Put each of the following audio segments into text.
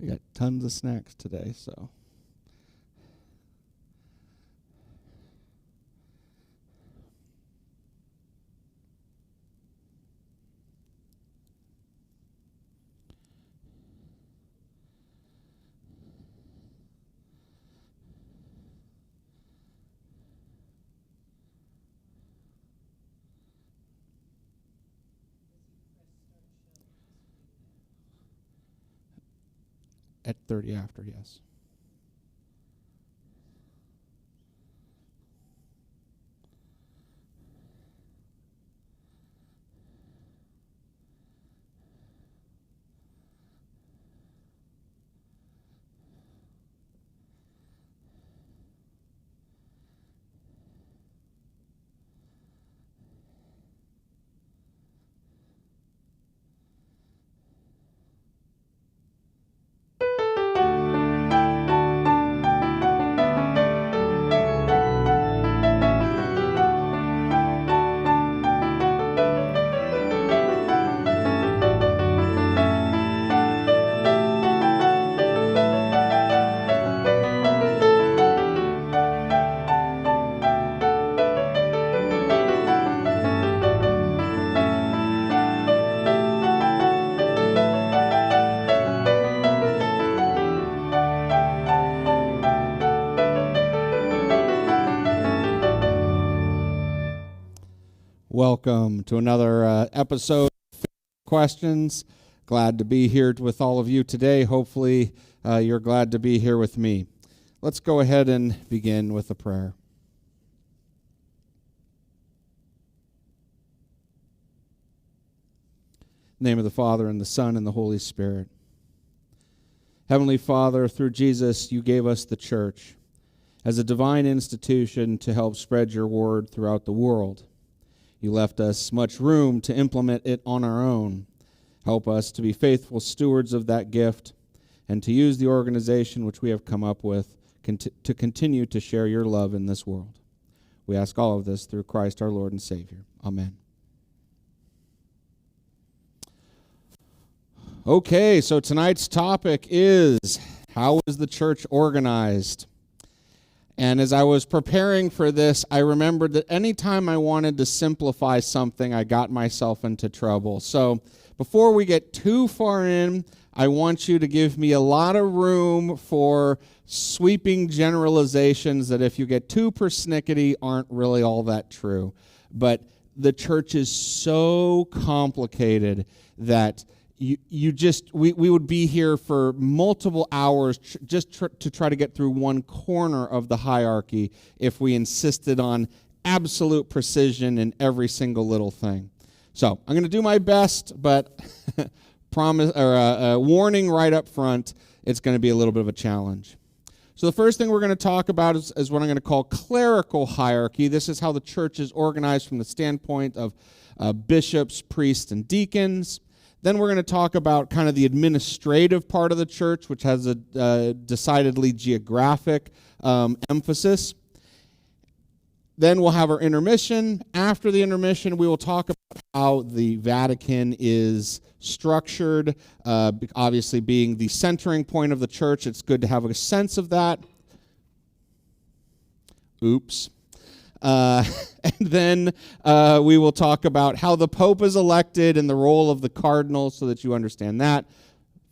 We got tons of snacks today, so. At 30 after, yes. Welcome to another episode of Questions. Glad to be here with all of you today. Hopefully you're glad to be here with me. Let's go ahead and begin with a prayer. In the name of the Father, and the Son, and the Holy Spirit. Heavenly Father, through Jesus, you gave us the church as a divine institution to help spread your word throughout the world. You left us much room to implement it on our own. Help us to be faithful stewards of that gift and to use the organization which we have come up with to continue to share your love in this world. We ask all of this through Christ our Lord and Savior. Amen. Okay, so tonight's topic is, how is the church organized? And as I was preparing for this, I remembered that anytime I wanted to simplify something, I got myself into trouble. So before we get too far in, I want you to give me a lot of room for sweeping generalizations that, if you get too persnickety, aren't really all that true. But the church is so complicated that we would be here for multiple hours to try to get through one corner of the hierarchy if we insisted on absolute precision in every single little thing. So I'm going to do my best, but promise or warning right up front, it's going to be a little bit of a challenge. So the first thing we're going to talk about is what I'm going to call clerical hierarchy. This is how the church is organized from the standpoint of bishops, priests, and deacons. Then we're going to talk about kind of the administrative part of the church, which has a decidedly geographic emphasis. Then we'll have our intermission. After the intermission, we will talk about how the Vatican is structured. Obviously, being the centering point of the church, it's good to have a sense of that. Oops. And then we will talk about how the Pope is elected and the role of the cardinal so that you understand that.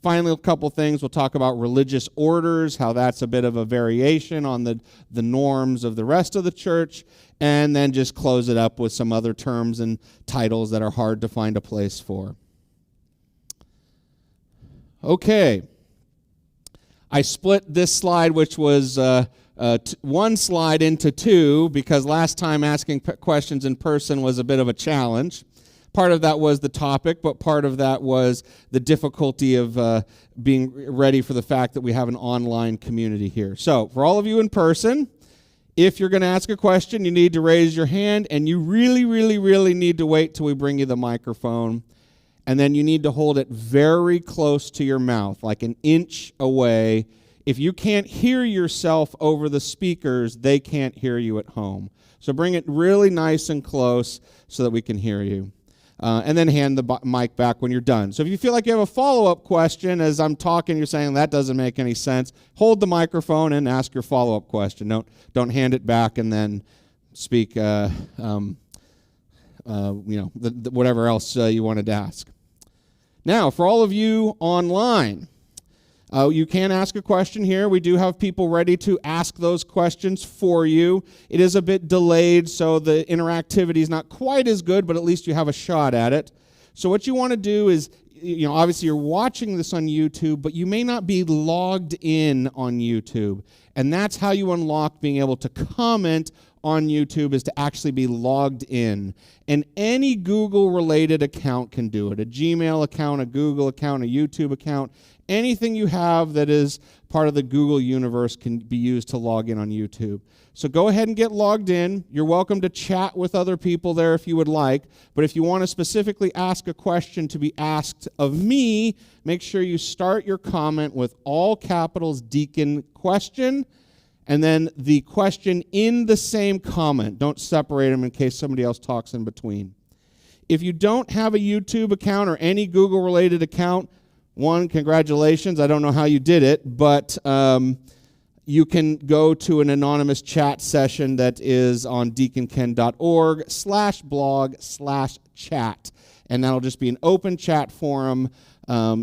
Finally, a couple things. We'll talk about religious orders, how that's a bit of a variation on the norms of the rest of the church, and then just close it up with some other terms and titles that are hard to find a place for. Okay. I split this slide, which was one slide, into two, because last time asking questions in person was a bit of a challenge. Part of that was the topic, but part of that was the difficulty of being ready for the fact that we have an online community here. So for all of you in person, if you're going to ask a question, you need to raise your hand, and you really, really, really need to wait till we bring you the microphone. And then you need to hold it very close to your mouth, like an inch away. If you can't hear yourself over the speakers, they can't hear you at home. So bring it really nice and close so that we can hear you. and then hand the mic back when you're done. So if you feel like you have a follow-up question as I'm talking, you're saying that doesn't make any sense, hold the microphone and ask your follow-up question. Don't hand it back and then speak whatever else you wanted to ask. Now, for all of you online, you can ask a question here. We do have people ready to ask those questions for you. It is a bit delayed, so the interactivity is not quite as good, but at least you have a shot at it. So what you want to do is, obviously you're watching this on YouTube, but you may not be logged in on YouTube. And that's how you unlock being able to comment on YouTube, is to actually be logged in. And any Google-related account can do it. A Gmail account, a Google account, a YouTube account, anything you have that is part of the Google universe can be used to log in on YouTube. So go ahead and get logged in. You're welcome to chat with other people there if you would like. But if you want to specifically ask a question to be asked of me, make sure you start your comment with all capitals Deacon Question, and then the question in the same comment. Don't separate them in case somebody else talks in between. If you don't have a YouTube account or any Google-related account, one, congratulations. I don't know how you did it, but you can go to an anonymous chat session that is on deaconken.org/blog/chat, and that'll just be an open chat forum,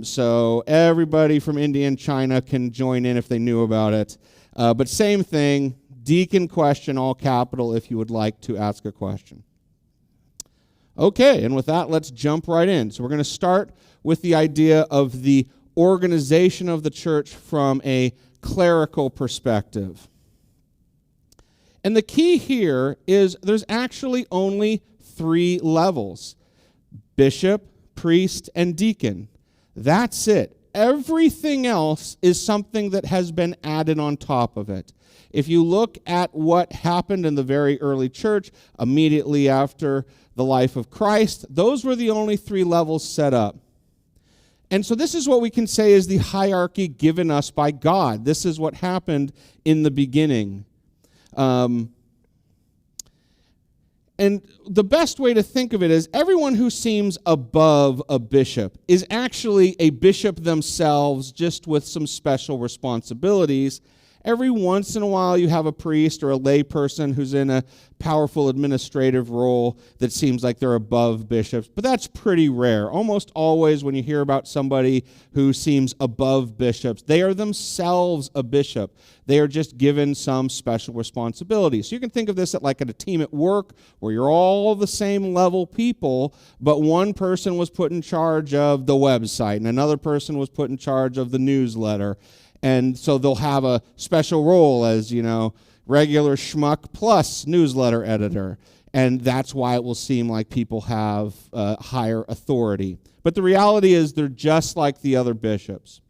so everybody from India and China can join in if they knew about it. But same thing, Deacon Question, all capital, if you would like to ask a question. Okay, and with that, let's jump right in. So we're going to start with the idea of the organization of the church from a clerical perspective. And the key here is there's actually only 3 levels: bishop, priest, and deacon. That's it. Everything else is something that has been added on top of it. If you look at what happened in the very early church immediately after the life of Christ, those were the only 3 levels set up. And so this is what we can say is the hierarchy given us by God. This is what happened in the beginning. And the best way to think of it is everyone who seems above a bishop is actually a bishop themselves, just with some special responsibilities. Every once in a while you have a priest or a lay person who's in a powerful administrative role that seems like they're above bishops, but that's pretty rare. Almost always when you hear about somebody who seems above bishops, they are themselves a bishop. They are just given some special responsibility. So you can think of this like at a team at work where you're all the same level people, but one person was put in charge of the website and another person was put in charge of the newsletter. And so they'll have a special role as, regular schmuck plus newsletter editor. And that's why it will seem like people have higher authority. But the reality is they're just like the other bishops.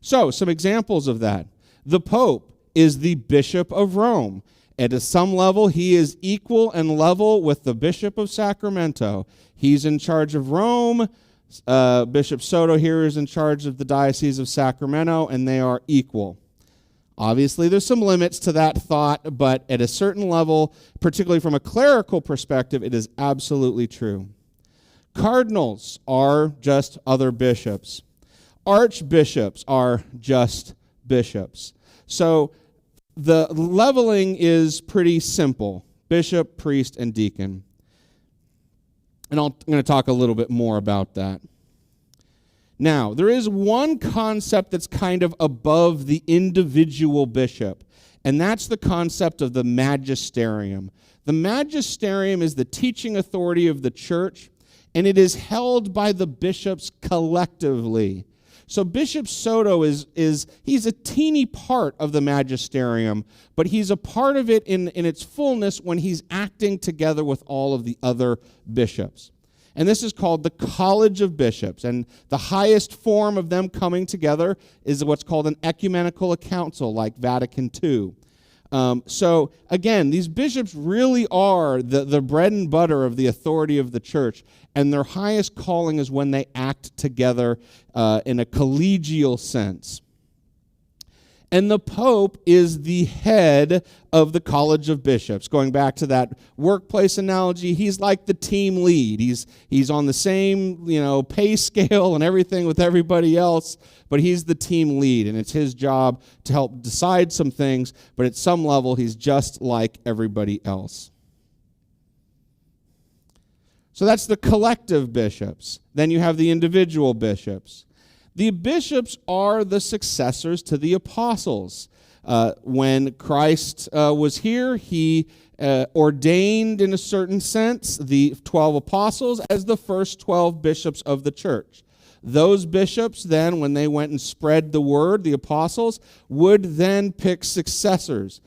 So some examples of that. The Pope is the Bishop of Rome. At some level, he is equal and level with the Bishop of Sacramento. He's in charge of Rome. Bishop Soto here is in charge of the Diocese of Sacramento, and they are equal. Obviously, there's some limits to that thought, but at a certain level, particularly from a clerical perspective, it is absolutely true. Cardinals are just other bishops. Archbishops are just bishops. So the leveling is pretty simple: bishop, priest, and deacon. And I'm going to talk a little bit more about that. Now, there is one concept that's kind of above the individual bishop, and that's the concept of the magisterium. The magisterium is the teaching authority of the church, and it is held by the bishops collectively. So Bishop Soto he's a teeny part of the magisterium, but he's a part of it in its fullness when he's acting together with all of the other bishops. And this is called the College of Bishops, and the highest form of them coming together is what's called an ecumenical council, like Vatican II. So again, these bishops really are the bread and butter of the authority of the church, and their highest calling is when they act together in a collegial sense. And the Pope is the head of the College of Bishops. Going back to that workplace analogy, he's like the team lead. He's on the same, pay scale and everything with everybody else, but he's the team lead, and it's his job to help decide some things, but at some level, he's just like everybody else. So that's the collective bishops. Then you have the individual bishops. The bishops are the successors to the apostles. When Christ was here, he ordained, in a certain sense, the 12 apostles as the first 12 bishops of the church. Those bishops then, when they went and spread the word, the apostles, would then pick successors.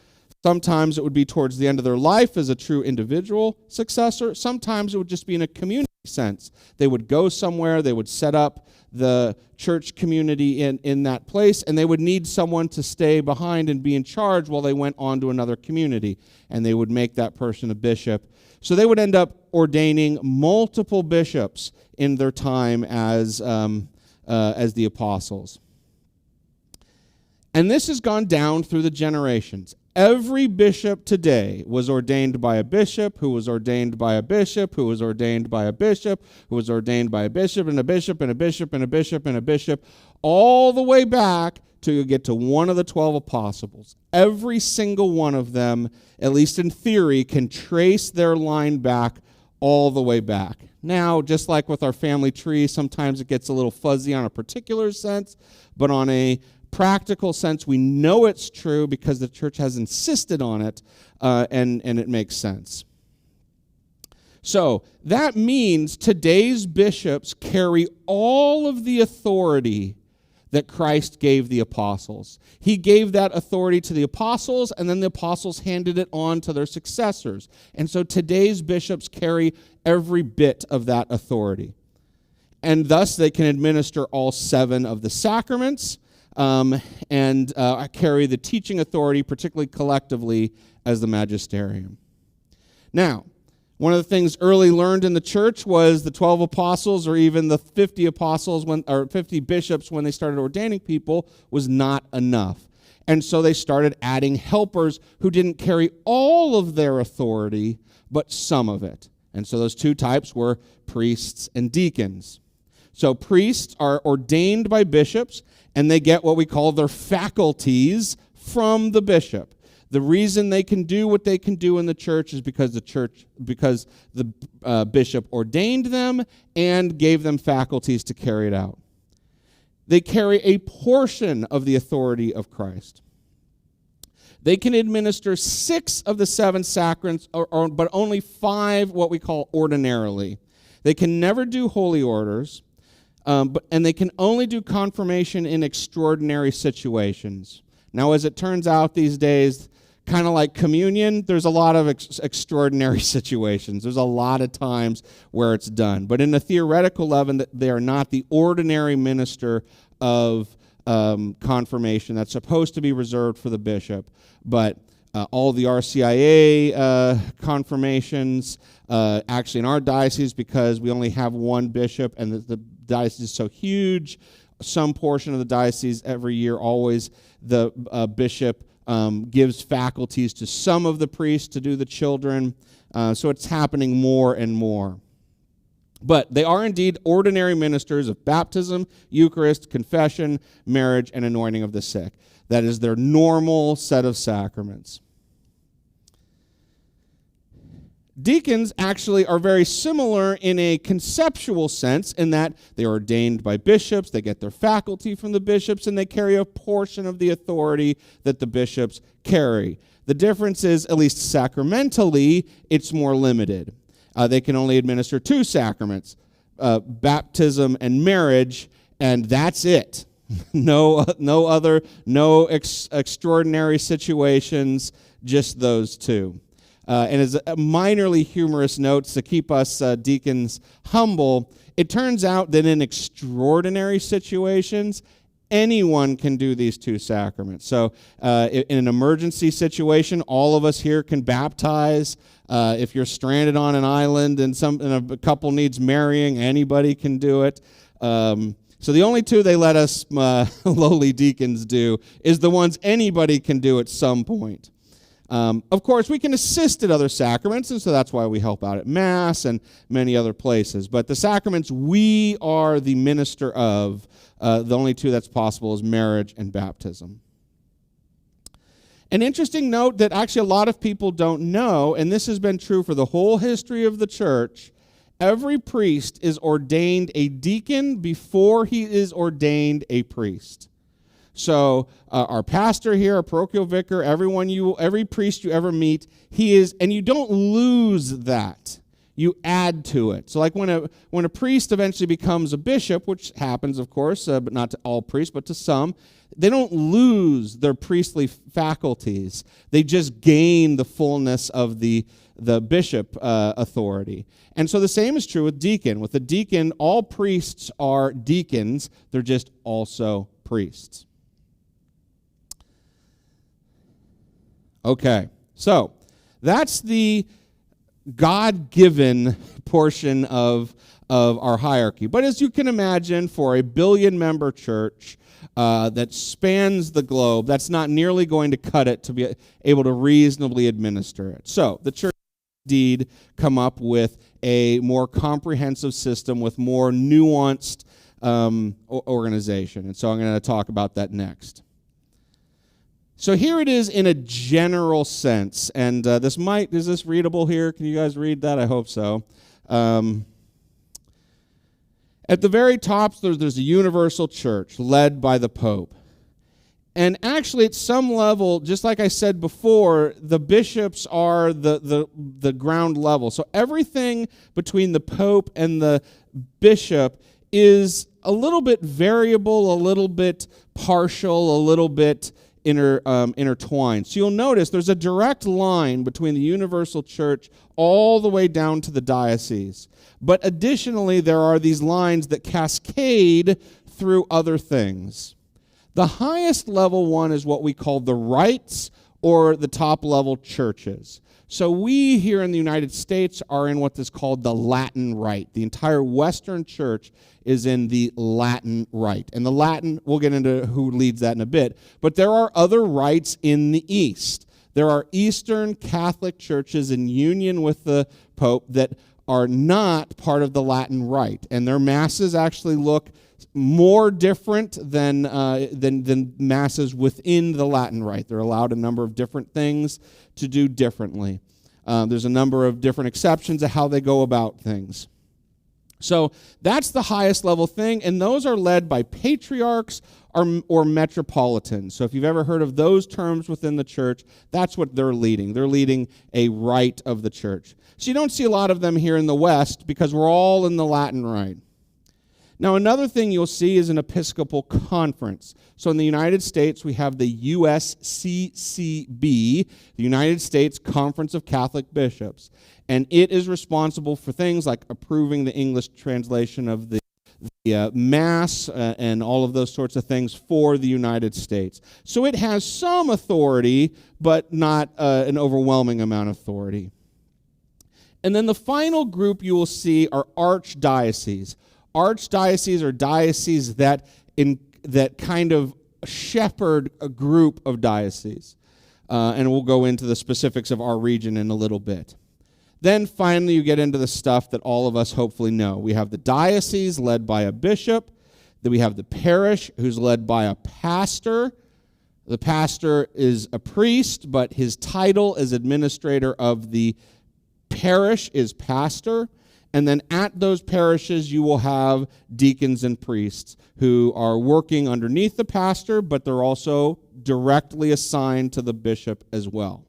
Sometimes it would be towards the end of their life as a true individual successor. Sometimes it would just be in a community sense. They would go somewhere, they would set up the church community in that place, and they would need someone to stay behind and be in charge while they went on to another community, and they would make that person a bishop. So they would end up ordaining multiple bishops in their time as the apostles. And this has gone down through the generations. Every bishop today was ordained by a bishop, who was ordained by a bishop, who was ordained by a bishop, who was ordained by a bishop, and a bishop, and a bishop, and a bishop, and a bishop, all the way back till you get to one of the 12 apostles. Every single one of them, at least in theory, can trace their line back all the way back. Now, just like with our family tree, sometimes it gets a little fuzzy on a particular sense, but on a practical sense, we know it's true because the church has insisted on it, and it makes sense. So that means today's bishops carry all of the authority that Christ gave the apostles. He gave that authority to the apostles, and then the apostles handed it on to their successors. And so today's bishops carry every bit of that authority. And thus they can administer all 7 of the sacraments, and carry the teaching authority, particularly collectively, as the magisterium. Now, one of the things early learned in the church was the 12 apostles, or even the 50 apostles, or 50 bishops, when they started ordaining people, was not enough. And so they started adding helpers who didn't carry all of their authority, but some of it. And so those 2 types were priests and deacons. So priests are ordained by bishops, and they get what we call their faculties from the bishop. The reason they can do what they can do in the church is because the bishop ordained them and gave them faculties to carry it out. They carry a portion of the authority of Christ. They can administer 6 of the 7 sacraments, but only 5 what we call ordinarily. They can never do holy orders. And they can only do confirmation in extraordinary situations. Now, as it turns out these days, kind of like communion, there's a lot of extraordinary situations. There's a lot of times where it's done. But in the theoretical level, they are not the ordinary minister of confirmation that's supposed to be reserved for the bishop. But all the RCIA confirmations, actually in our diocese, because we only have one bishop and the diocese is so huge, some portion of the diocese every year, always the bishop gives faculties to some of the priests to do the children. So it's happening more and more. But they are indeed ordinary ministers of baptism, Eucharist, confession, marriage, and anointing of the sick. That is their normal set of sacraments. Deacons actually are very similar in a conceptual sense in that they are ordained by bishops, they get their faculty from the bishops, and they carry a portion of the authority that the bishops carry. The difference is, at least sacramentally, it's more limited. They can only administer 2 sacraments, baptism and marriage, and that's it. No extraordinary situations, just those 2. And as a minorly humorous note to keep us deacons humble, it turns out that in extraordinary situations, anyone can do these 2 sacraments. So in an emergency situation, all of us here can baptize. If you're stranded on an island and a couple needs marrying, anybody can do it. So the only two they let us lowly deacons do is the ones anybody can do at some point. Of course, we can assist at other sacraments, and so that's why we help out at Mass and many other places. But the sacraments we are the minister of, the only two that's possible is marriage and baptism. An interesting note that actually a lot of people don't know, and this has been true for the whole history of the church, every priest is ordained a deacon before he is ordained a priest. So our pastor here, our parochial vicar, every priest you ever meet, he is, and you don't lose that. You add to it. So like when a priest eventually becomes a bishop, which happens, of course, but not to all priests, but to some, they don't lose their priestly faculties. They just gain the fullness of the bishop authority. And so the same is true with deacon. With the deacon, all priests are deacons. They're just also priests. Okay, so that's the God-given portion of our hierarchy. But as you can imagine, for a billion-member church that spans the globe, that's not nearly going to cut it to be able to reasonably administer it. So the church indeed come up with a more comprehensive system with more nuanced organization. And so I'm going to talk about that next. So here it is in a general sense, and is this readable here? Can you guys read that? I hope so. At the very top, there's a universal church led by the Pope. And actually, at some level, just like I said before, the bishops are the ground level. So everything between the Pope and the bishop is a little bit variable, a little bit partial, a little bit intertwined. So you'll notice there's a direct line between the universal church all the way down to the diocese. But additionally, there are these lines that cascade through other things. The highest level one is what we call the rites, or the top level churches. So we here in the United States are in what is called the Latin Rite. The entire Western Church is in the Latin Rite. And the Latin, we'll get into who leads that in a bit, but there are other rites in the East. There are Eastern Catholic churches in union with the Pope that are not part of the Latin Rite, and their masses actually look more different than masses within the Latin Rite. They're allowed a number of different things to do differently. There's a number of different exceptions to how they go about things. So that's the highest level thing, and those are led by patriarchs or metropolitans. So if you've ever heard of those terms within the church, that's what they're leading. They're leading a rite of the church. So you don't see a lot of them here in the West because we're all in the Latin Rite. Now, another thing you'll see is an Episcopal conference. So in the United States, we have the USCCB, the United States Conference of Catholic Bishops. And it is responsible for things like approving the English translation of the Mass and all of those sorts of things for the United States. So it has some authority, but not an overwhelming amount of authority. And then the final group you will see are archdioceses. Archdioceses are dioceses that kind of shepherd a group of dioceses. And we'll go into the specifics of our region in a little bit. Then finally you get into the stuff that all of us hopefully know. We have the diocese led by a bishop. Then we have the parish who's led by a pastor. The pastor is a priest, but his title as administrator of the parish is pastor. And then at those parishes, you will have deacons and priests who are working underneath the pastor, but they're also directly assigned to the bishop as well.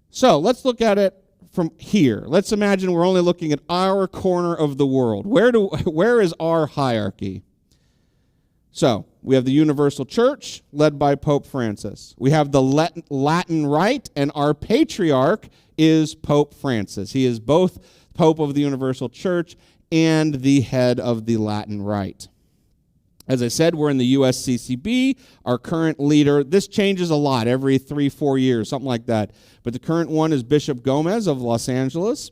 So let's look at it from here. Let's imagine we're only looking at our corner of the world. Where is our hierarchy? So we have the Universal Church led by Pope Francis. We have the Latin Rite, and our patriarch is Pope Francis. He is both Pope of the Universal Church and the head of the Latin Rite. As I said, we're in the USCCB. Our current leader, this changes a lot every 3-4 years, something like that. But the current one is Bishop Gomez of Los Angeles.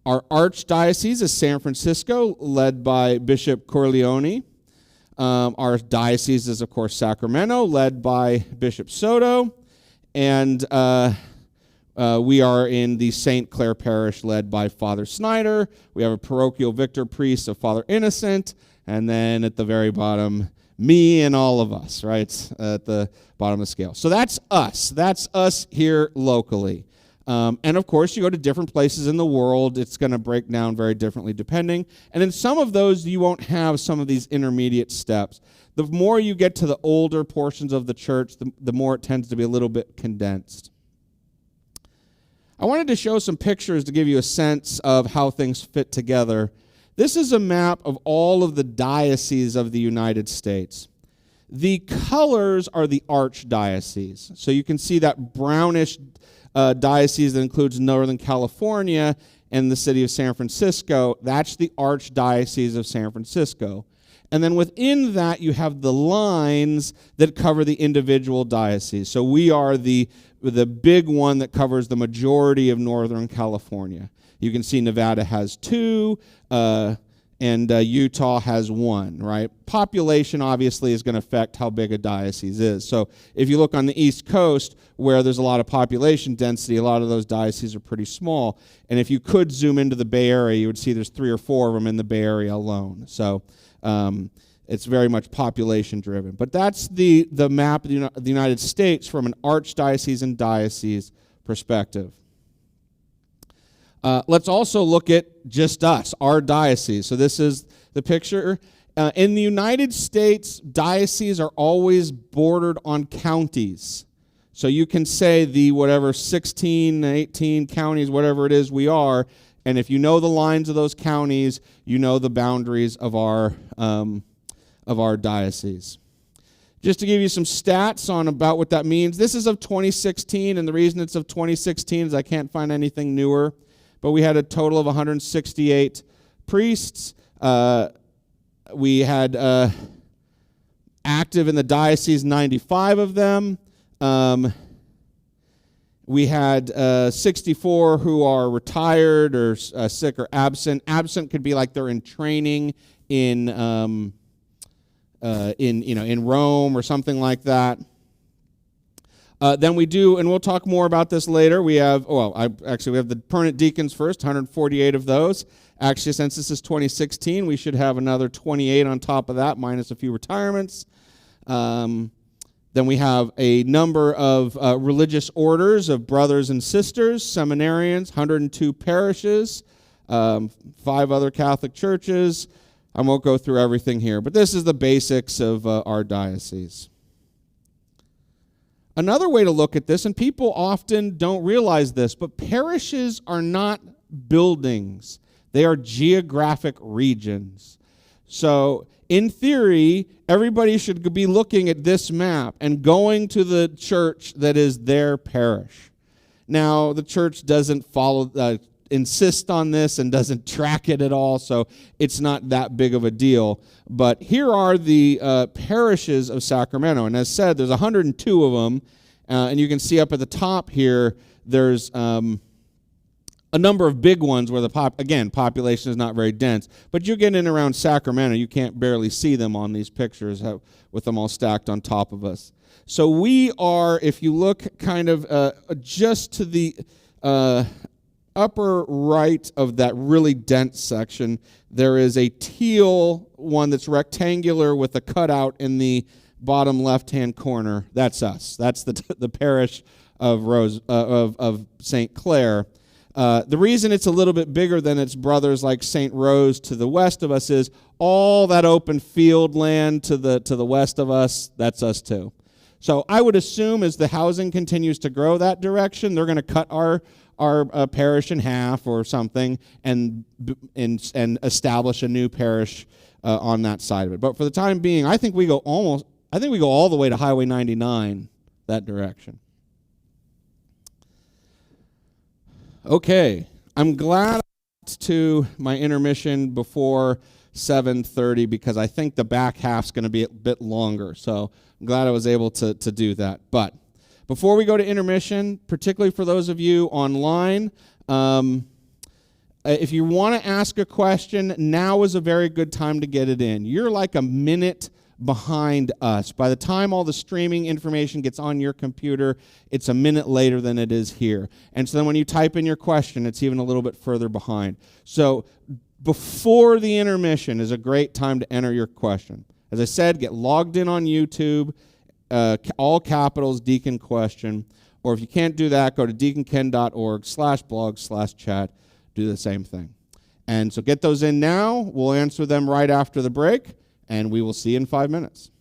Our archdiocese is San Francisco, led by Bishop Corleone. Our diocese is, of course, Sacramento, led by Bishop Soto. And we are in the St. Clair Parish, led by Father Snyder. We have a parochial victor priest of Father Innocent. And then at the very bottom, me and all of us, right, at the bottom of the scale. So that's us. That's us here locally. And of course, you go to different places in the world, it's going to break down very differently depending. And in some of those, you won't have some of these intermediate steps. The more you get to the older portions of the church, the more it tends to be a little bit condensed. I wanted to show some pictures to give you a sense of how things fit together. This is a map of all of the dioceses of the United States. The colors are the archdiocese. So you can see that brownish diocese that includes Northern California and the city of San Francisco. That's the archdiocese of San Francisco. And then within that, you have the lines that cover the individual dioceses. So we are the big one that covers the majority of Northern California. You can see Nevada has 2, and Utah has 1, right? Population, obviously, is going to affect how big a diocese is. So if you look on the East Coast, where there's a lot of population density, a lot of those dioceses are pretty small. And if you could zoom into the Bay Area, you would see there's 3 or 4 of them in the Bay Area alone. So it's very much population-driven. But that's the map of the United States from an archdiocese and diocese perspective. Let's also look at just us, our diocese. So this is the picture. In the United States, dioceses are always bordered on counties. So you can say the whatever 16, 18 counties, whatever it is we are, and if you know the lines of those counties, you know the boundaries of our diocese. Just to give you some stats on about what that means, this is of 2016, and the reason it's of 2016 is I can't find anything newer. But we had a total of 168 priests. We had active in the diocese, 95 of them. We had 64 who are retired or sick or absent. Absent could be like they're in training in Rome or something like that. Then we do, and we'll talk more about this later. We have, we have the permanent deacons first, 148 of those. Actually, since this is 2016, we should have another 28 on top of that, minus a few retirements. Then we have a number of religious orders of brothers and sisters, seminarians, 102 parishes, 5 other Catholic churches. I won't go through everything here, but this is the basics of our diocese. Another way to look at this, and people often don't realize this, but parishes are not buildings. They are geographic regions. So, in theory, everybody should be looking at this map and going to the church that is their parish. Now, the church doesn't insist on this and doesn't track it at all, so it's not that big of a deal. But here are the parishes of Sacramento, and as said, there's 102 of them, and you can see up at the top here, there's a number of big ones where population is not very dense, but you get in around Sacramento, you can't barely see them on these pictures with them all stacked on top of us. So we are, if you look kind of just to the upper right of that really dense section, there is a teal one that's rectangular with a cutout in the bottom left-hand corner. That's us. That's the parish of St. Clair. The reason it's a little bit bigger than its brothers like St. Rose to the west of us is all that open field land to the west of us, that's us too. So I would assume as the housing continues to grow that direction, they're going to cut our parish in half or something and establish a new parish on that side of it. But for the time being, I think we go all the way to Highway 99 that direction. Okay, I'm glad I got to my intermission before 7:30 because I think the back half's going to be a bit longer. So I'm glad I was able to do that. But before we go to intermission, particularly for those of you online, If you want to ask a question, now is a very good time to get it in. You're like a minute behind us. By the time all the streaming information gets on your computer, it's a minute later than it is here. And so then when you type in your question, it's even a little bit further behind. So before the intermission is a great time to enter your question. As I said, get logged in on YouTube, all capitals, Deacon Question. Or if you can't do that, go to deaconken.org/blog/chat. Do the same thing. And so get those in now. We'll answer them right after the break, and we will see you in 5 minutes.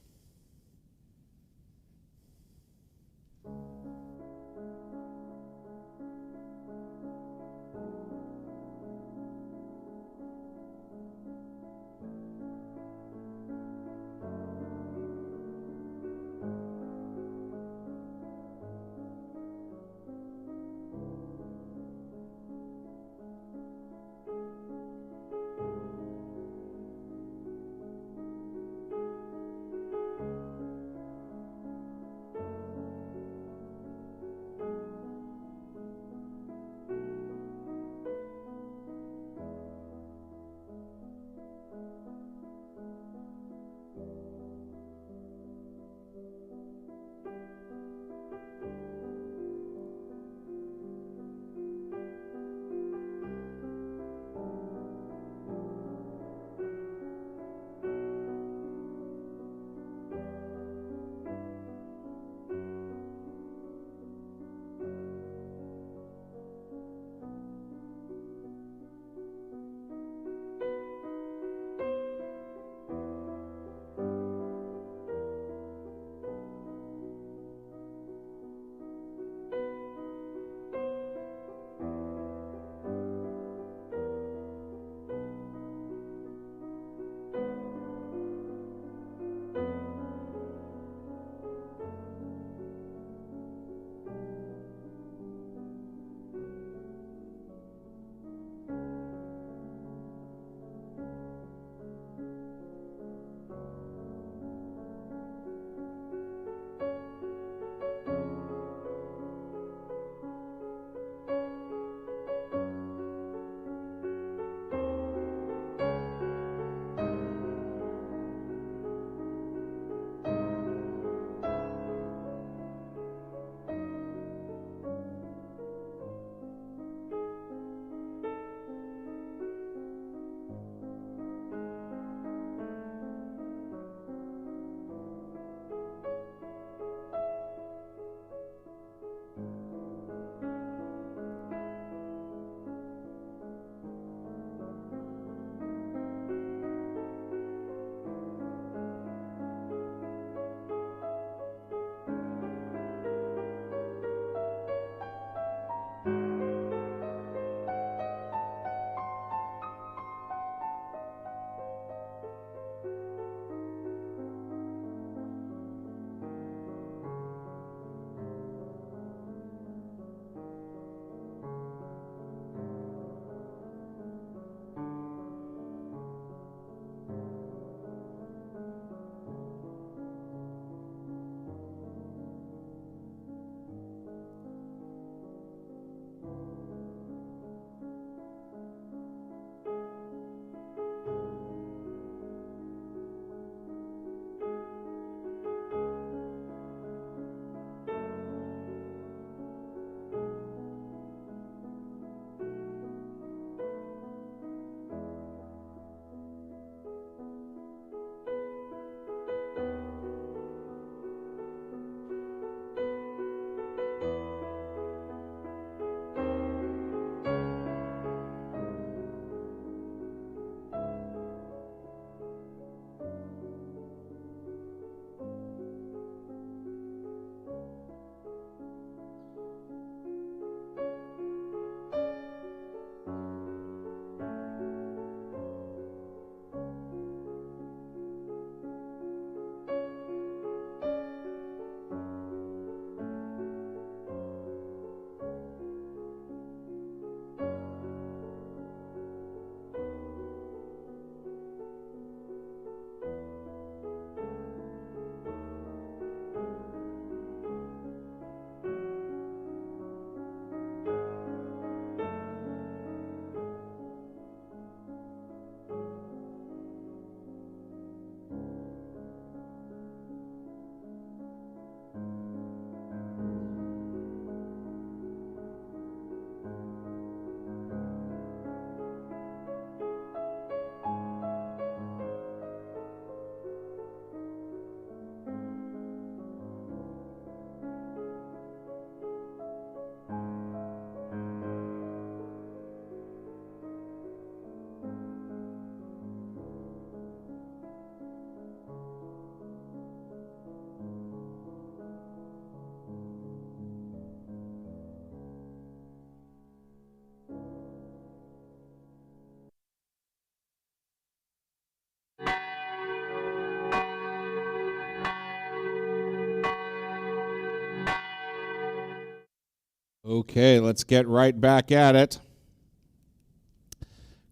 Okay, let's get right back at it.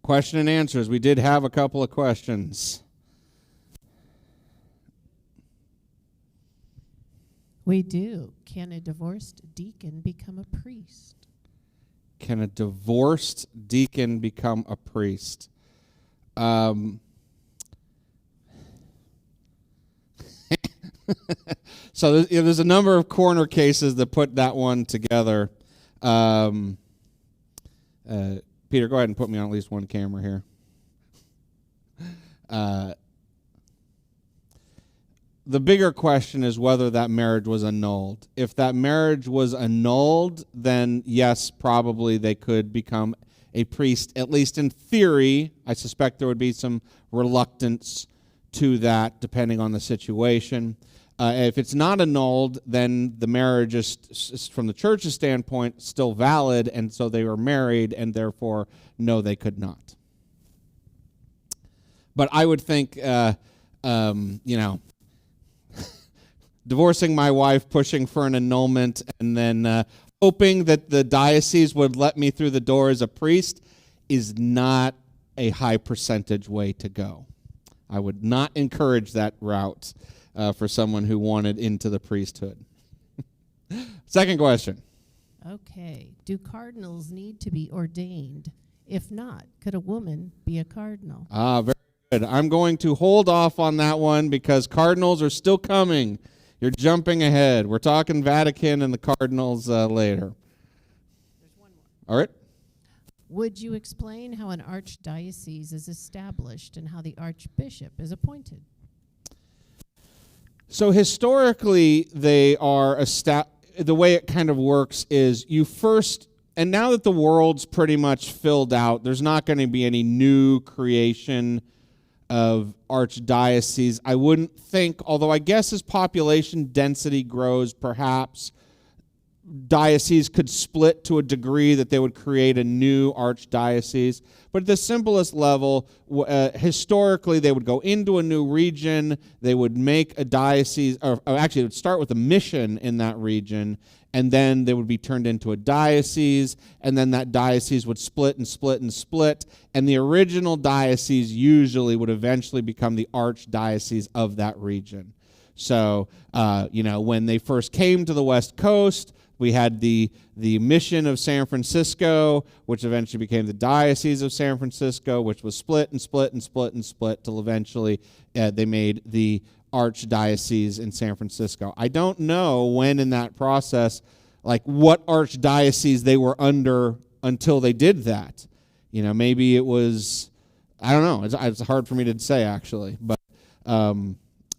Question and answers. We did have a couple of questions. We do. Can a divorced deacon become a priest? Can a divorced deacon become a priest? So there's a number of corner cases that put that one together. Peter, go ahead and put me on at least one camera here. The bigger question is whether that marriage was annulled. If that marriage was annulled, then yes, probably they could become a priest, at least in theory. I suspect there would be some reluctance to that depending on the situation. If it's not annulled, then the marriage is, from the church's standpoint, still valid, and so they were married, and therefore, no, they could not. But I would think, divorcing my wife, pushing for an annulment, and then hoping that the diocese would let me through the door as a priest is not a high percentage way to go. I would not encourage that route for someone who wanted into the priesthood. Second question. Okay. Do cardinals need to be ordained? If not, could a woman be a cardinal? Very good. I'm going to hold off on that one because cardinals are still coming. You're jumping ahead. We're talking Vatican and the cardinals later. There's one more. All right. Would you explain how an archdiocese is established and how the archbishop is appointed? So historically, they are the way it kind of works is you first, and now that the world's pretty much filled out, there's not going to be any new creation of archdiocese. I wouldn't think, although I guess as population density grows, perhaps dioceses could split to a degree that they would create a new archdiocese. But at the simplest level, historically, they would go into a new region, they would make a diocese, or actually it would start with a mission in that region, and then they would be turned into a diocese, and then that diocese would split and split and split, and the original diocese usually would eventually become the archdiocese of that region. So, when they first came to the West Coast, we had the mission of San Francisco, which eventually became the Diocese of San Francisco, which was split and split and split and split till eventually they made the Archdiocese in San Francisco. I don't know when in that process, like what archdiocese they were under until they did that. Maybe it was, I don't know. It's hard for me to say actually, but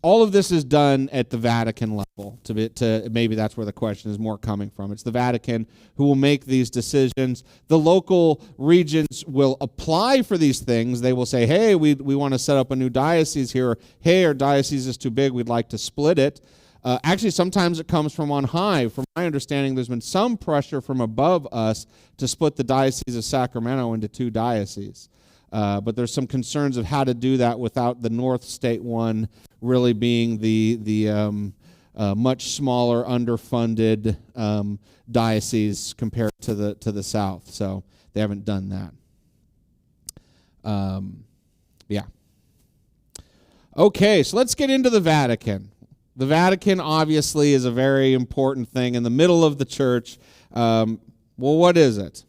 all of this is done at the Vatican level. To maybe that's where the question is more coming from. It's the Vatican who will make these decisions. The local regions will apply for these things. They will say, hey, we want to set up a new diocese here. Or, hey, our diocese is too big. We'd like to split it. Actually, sometimes it comes from on high. From my understanding, there's been some pressure from above us to split the Diocese of Sacramento into two dioceses. But there's some concerns of how to do that without the North State one really being the much smaller, underfunded diocese compared to the South. So they haven't done that. Yeah. Okay, so let's get into the Vatican. The Vatican obviously is a very important thing in the middle of the church. Well, what is it?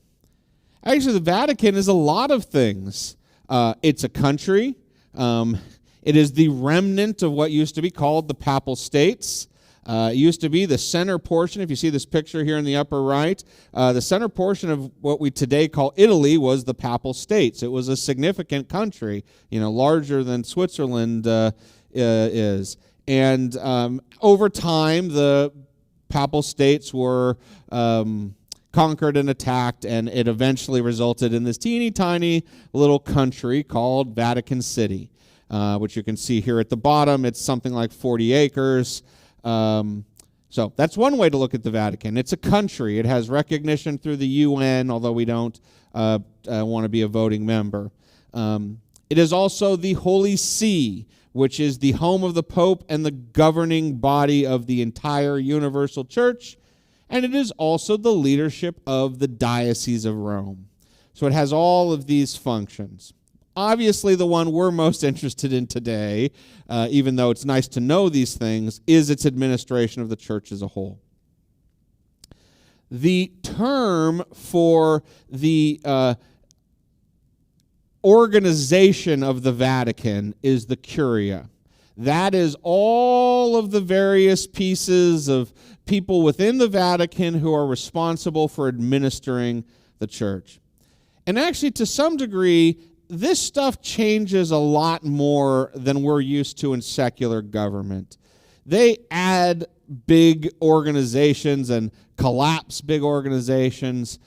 Actually, the Vatican is a lot of things. It's a country. It is the remnant of what used to be called the Papal States. It used to be the center portion. If you see this picture here in the upper right, the center portion of what we today call Italy was the Papal States. It was a significant country, larger than Switzerland is. And over time, the Papal States were conquered and attacked, and it eventually resulted in this teeny tiny little country called Vatican City, which you can see here at the bottom. It's something like 40 acres. So that's one way to look at the Vatican. It's a country. It has recognition through the UN, although we don't want to be a voting member. It is also the Holy See, which is the home of the Pope and the governing body of the entire universal church. and it is also the leadership of the Diocese of Rome. So it has all of these functions. Obviously, the one we're most interested in today, even though it's nice to know these things, is its administration of the church as a whole. The term for the organization of the Vatican is the Curia. That is all of the various pieces of people within the Vatican who are responsible for administering the church. And actually, to some degree, this stuff changes a lot more than we're used to in secular government. They add big organizations and collapse big organizations,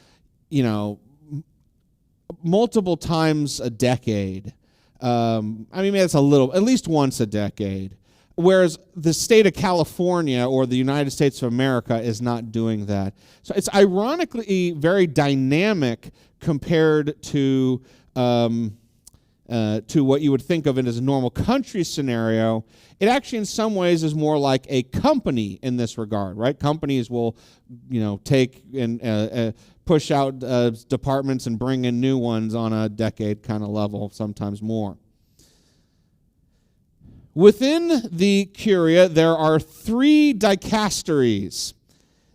multiple times a decade. Maybe that's a little, at least once a decade. Whereas the state of California or the United States of America is not doing that. So it's ironically very dynamic compared to what you would think of it as a normal country scenario. It actually in some ways is more like a company in this regard, right? Companies will, take and push out departments and bring in new ones on a decade kind of level, sometimes more. Within the Curia, there are 3 dicasteries.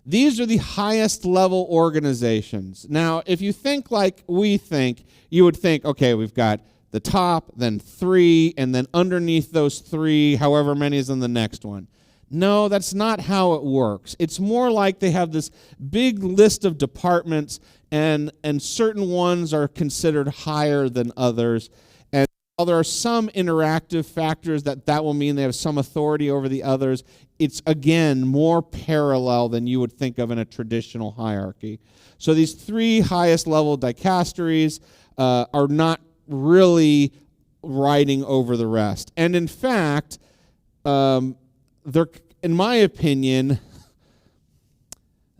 These are the highest level organizations. Now, if you think like we think, you would think, okay, we've got the top, then 3, and then underneath those 3, however many is in the next one. No, that's not how it works. It's more like they have this big list of departments, and certain ones are considered higher than others. And while there are some interactive factors that will mean they have some authority over the others, it's, again, more parallel than you would think of in a traditional hierarchy. So these 3 highest level dicasteries are not really riding over the rest. And in fact, they're, in my opinion,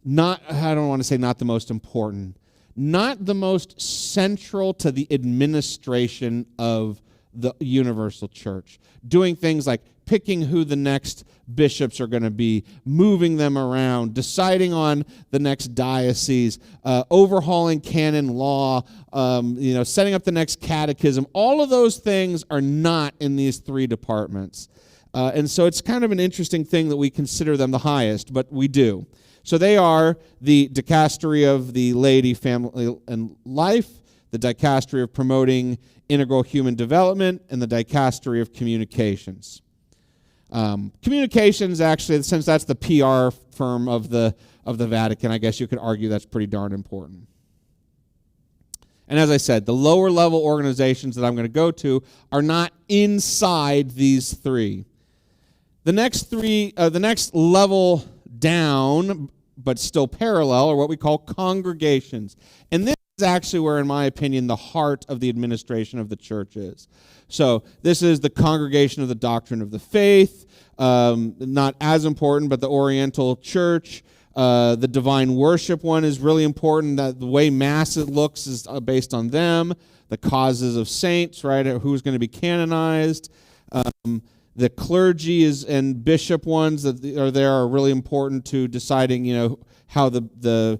I don't want to say not the most important, not the most central to the administration of the universal church. Doing things like picking who the next bishops are going to be, moving them around, deciding on the next diocese, overhauling canon law, setting up the next catechism. All of those things are not in these 3 departments. And so it's kind of an interesting thing that we consider them the highest, but we do. So they are the dicastery of the laity, family, and life, the dicastery of promoting integral human development, and the dicastery of communications. Communications, actually, since that's the PR firm of the Vatican, I guess you could argue that's pretty darn important. And as I said, the lower level organizations that I'm going to go to are not inside these 3. The next level down, but still parallel, are what we call congregations. And this is actually where, in my opinion, the heart of the administration of the church is. So this is the Congregation of the Doctrine of the Faith, not as important, but the Oriental Church. The Divine Worship one is really important. That the way Mass looks is based on them. The causes of saints, right? Who's going to be canonized. The clergy and bishop ones that are there are really important to deciding, how the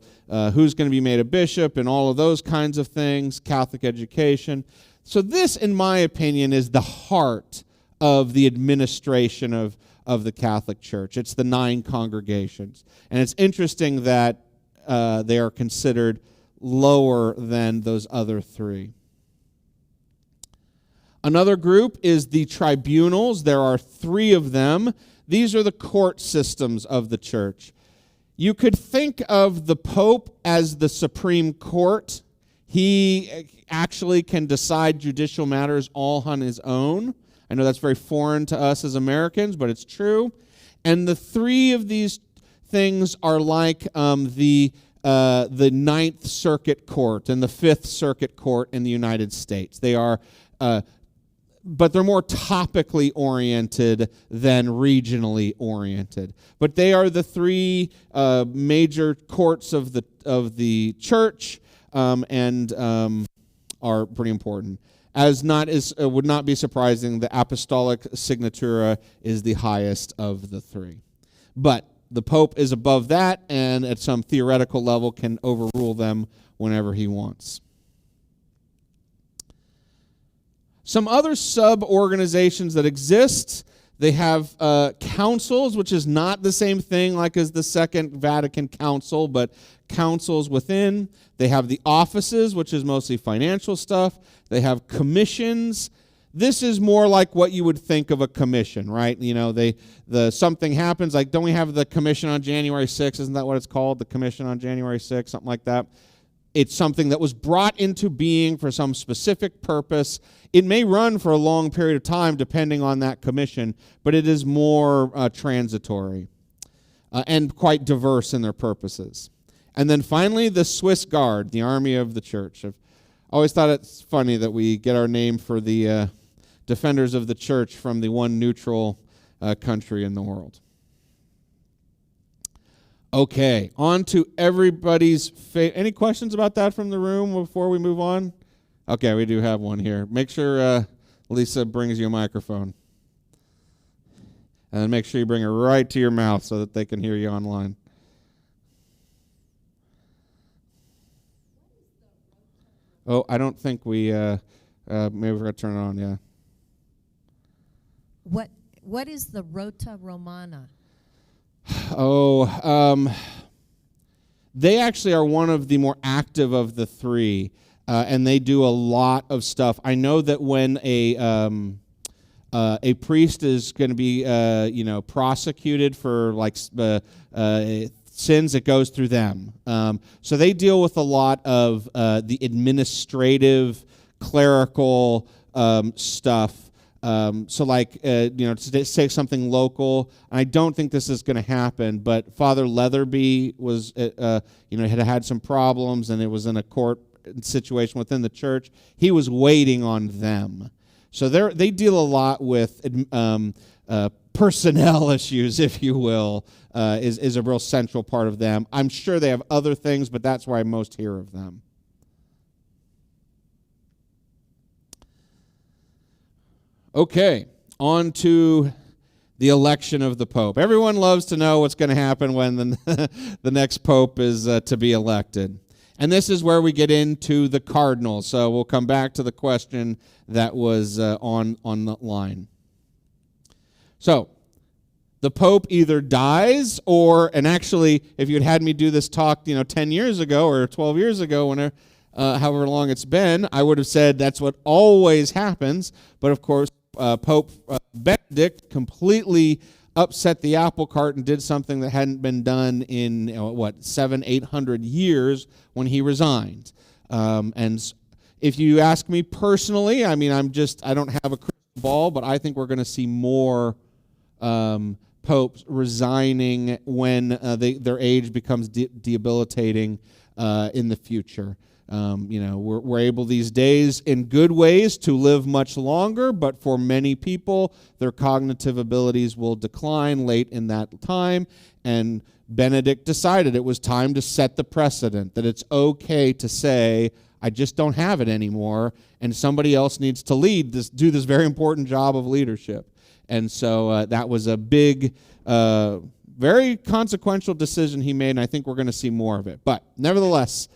who's going to be made a bishop and all of those kinds of things. Catholic education. So this, in my opinion, is the heart of the administration of the Catholic Church. It's the 9 congregations. And it's interesting that they are considered lower than those other 3. Another group is the tribunals. There are 3 of them. These are the court systems of the church. You could think of the Pope as the Supreme Court. He actually can decide judicial matters all on his own. I know that's very foreign to us as Americans, but it's true. And the 3 of these things are like the 9th Circuit Court and the 5th Circuit Court in the United States. They are, but they're more topically oriented than regionally oriented. But they are the 3 major courts of the church, and are pretty important. Would not be surprising, the Apostolic Signatura is the highest of the 3. But the Pope is above that, and at some theoretical level can overrule them whenever he wants. Some other sub-organizations that exist, they have councils, which is not the same thing like as the Second Vatican Council, but councils within. They have the offices, which is mostly financial stuff. They have commissions. This is more like what you would think of a commission, right? You know, something happens, like don't we have the commission on January 6th? Isn't that what it's called? The commission on January 6th, something like that. It's something that was brought into being for some specific purpose. It may run for a long period of time depending on that commission, but it is more transitory and quite diverse in their purposes. And then finally, the Swiss Guard, the army of the church. I've always thought it's funny that we get our name for the defenders of the church from the one neutral country in the world. Okay, on to everybody's any questions about that from the room before we move on? Okay, we do have one here. Make sure Lisa brings you a microphone. And then make sure you bring it right to your mouth so that they can hear you online. Oh, I don't think we, maybe we're going to turn it on, yeah. What is the Rota Romana? They actually are one of the more active of the three, and they do a lot of stuff. I know that when a priest is going to be, prosecuted for like sins, it goes through them. So they deal with a lot of the administrative, clerical stuff. To say something local, I don't think this is going to happen, but Father Leatherby was, had some problems, and it was in a court situation within the church. He was waiting on them. So they deal a lot with personnel issues, if you will, is a real central part of them. I'm sure they have other things, but that's where I most hear of them. Okay, on to the election of the Pope. Everyone loves to know what's going to happen when the next Pope is to be elected. And this is where we get into the cardinals. So we'll come back to the question that was on the line. So the Pope either dies and actually, if you had me do this talk, 10 years ago or 12 years ago, whenever, however long it's been, I would have said that's what always happens. But of course, Pope Benedict completely upset the apple cart and did something that hadn't been done in 700-800 years when he resigned. And if you ask me personally, I don't have a crystal ball, but I think we're going to see more popes resigning when their age becomes debilitating in the future. We're able these days in good ways to live much longer, but for many people, their cognitive abilities will decline late in that time. And Benedict decided it was time to set the precedent, that it's okay to say, I just don't have it anymore, and somebody else needs to do this very important job of leadership. And so that was a big, very consequential decision he made, and I think we're going to see more of it. But nevertheless,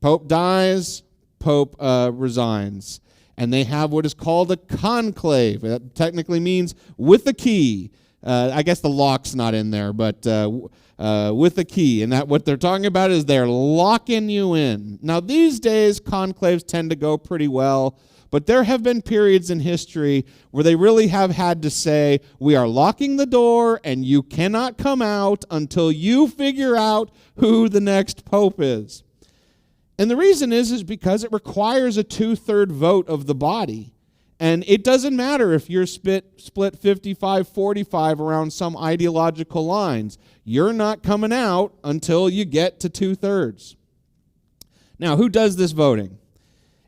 Pope dies, Pope resigns. And they have what is called a conclave. That technically means with a key. I guess the lock's not in there, but with a key. And that what they're talking about is they're locking you in. Now, these days, conclaves tend to go pretty well. But there have been periods in history where they really have had to say, we are locking the door and you cannot come out until you figure out who the next pope is. And the reason is because it requires a 2/3 vote of the body. And it doesn't matter if you're split 55-45 around some ideological lines. You're not coming out until you get to 2/3. Now, who does this voting?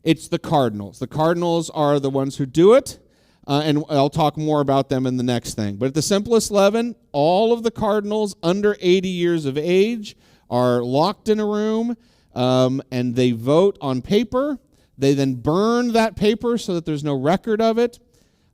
It's the cardinals. The cardinals are the ones who do it, and I'll talk more about them in the next thing. But at the simplest level, all of the cardinals under 80 years of age are locked in a room, and they vote on paper. They then burn that paper so that there's no record of it.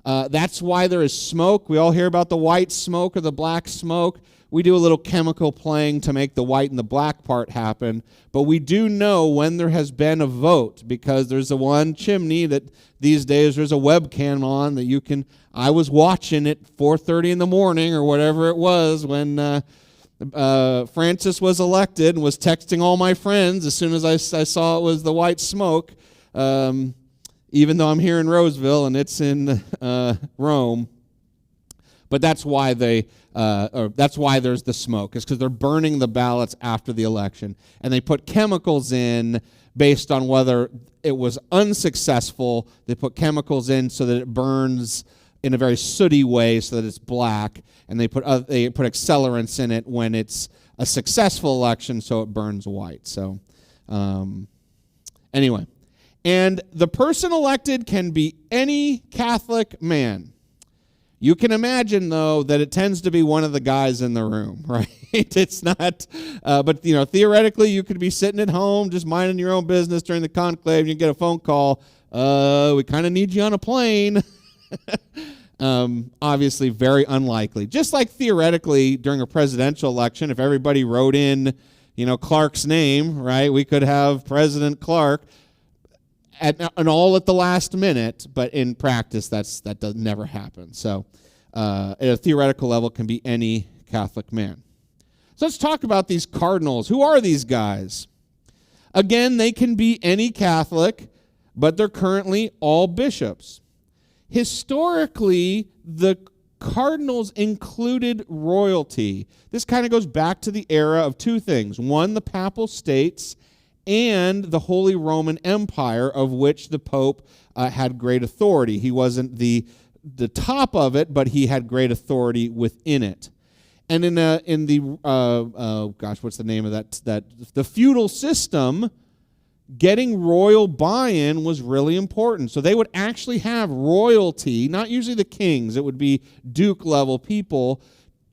That's why there is smoke. We all hear about the white smoke or the black smoke. we do a little chemical playing to make the white and the black part happen, but we do know when there has been a vote, because there's the one chimney that these days there's a webcam on that you can. I was watching it 4:30 in the morning or whatever it was when Francis was elected, and was texting all my friends as soon as I saw it was the white smoke, even though I'm here in Roseville and it's in Rome. But that's why that's why there's the smoke, is because they're burning the ballots after the election, and they put chemicals in based on whether it was unsuccessful. They put chemicals in so that it burns in a very sooty way so that it's black, and they put accelerants in it when it's a successful election so it burns white. So anyway, and the person elected can be any Catholic man. You can imagine, though, that it tends to be one of the guys in the room, right? It's not, but, theoretically, you could be sitting at home just minding your own business during the conclave, and you get a phone call, we kind of need you on a plane. Obviously, very unlikely. Just like theoretically, during a presidential election, if everybody wrote in, Clark's name, right, we could have President Clark. And all at the last minute, but in practice, that does never happen. So, at a theoretical level, can be any Catholic man. So let's talk about these cardinals. Who are these guys? Again, they can be any Catholic, but they're currently all bishops. Historically, the cardinals included royalty. This kind of goes back to the era of two things. One, the Papal States, and the Holy Roman Empire, of which the Pope had great authority. He wasn't the top of it, but he had great authority within it. And in the what's the name of that? The feudal system, getting royal buy-in was really important. So they would actually have royalty, not usually the kings. It would be duke-level people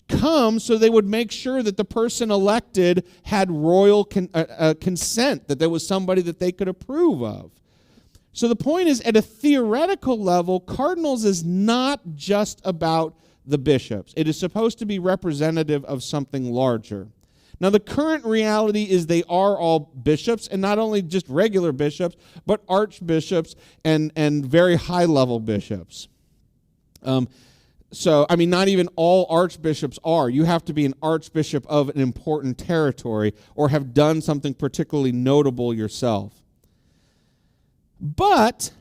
come, so they would make sure that the person elected had royal consent, that there was somebody that they could approve of. So the point is, at a theoretical level, cardinals is not just about the bishops. It is supposed to be representative of something larger. Now, the current reality is they are all bishops, and not only just regular bishops, but archbishops and very high-level bishops. So, not even all archbishops are. You have to be an archbishop of an important territory or have done something particularly notable yourself. But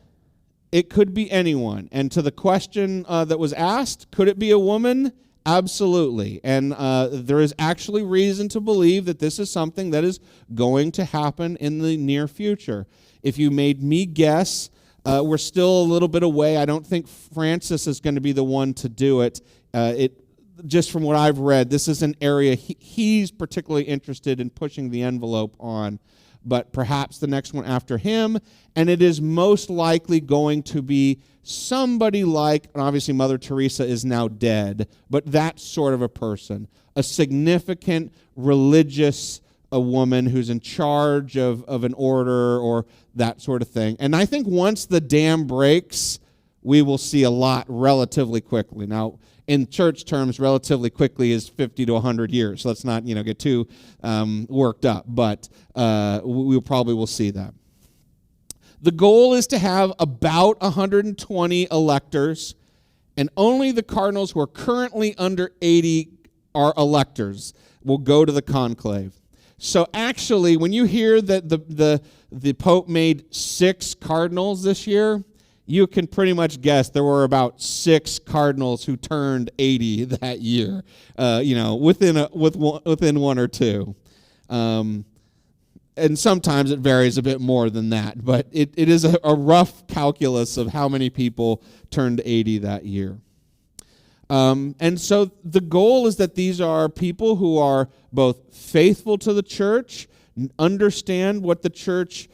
it could be anyone. And to the question that was asked, could it be a woman? Absolutely. And there is actually reason to believe that this is something that is going to happen in the near future. If you made me guess, we're still a little bit away. I don't think Francis is going to be the one to do it. Just from what I've read, this is an area he's particularly interested in pushing the envelope on. But perhaps the next one after him, and it is most likely going to be somebody like, and obviously Mother Teresa is now dead, but that sort of a person, a significant religious a woman who's in charge of an order or that sort of thing. And I think once the dam breaks, we will see a lot relatively quickly. Now, in church terms, relatively quickly is 50 to 100 years. So let's not get too worked up, but we probably will see that. The goal is to have about 120 electors, and only the cardinals who are currently under 80 are electors will go to the conclave. So actually, when you hear that the Pope made 6 cardinals this year, you can pretty much guess there were about 6 cardinals who turned 80 that year, within one or two. And sometimes it varies a bit more than that, but it is a rough calculus of how many people turned 80 that year. And so the goal is that these are people who are both faithful to the church, understand what the church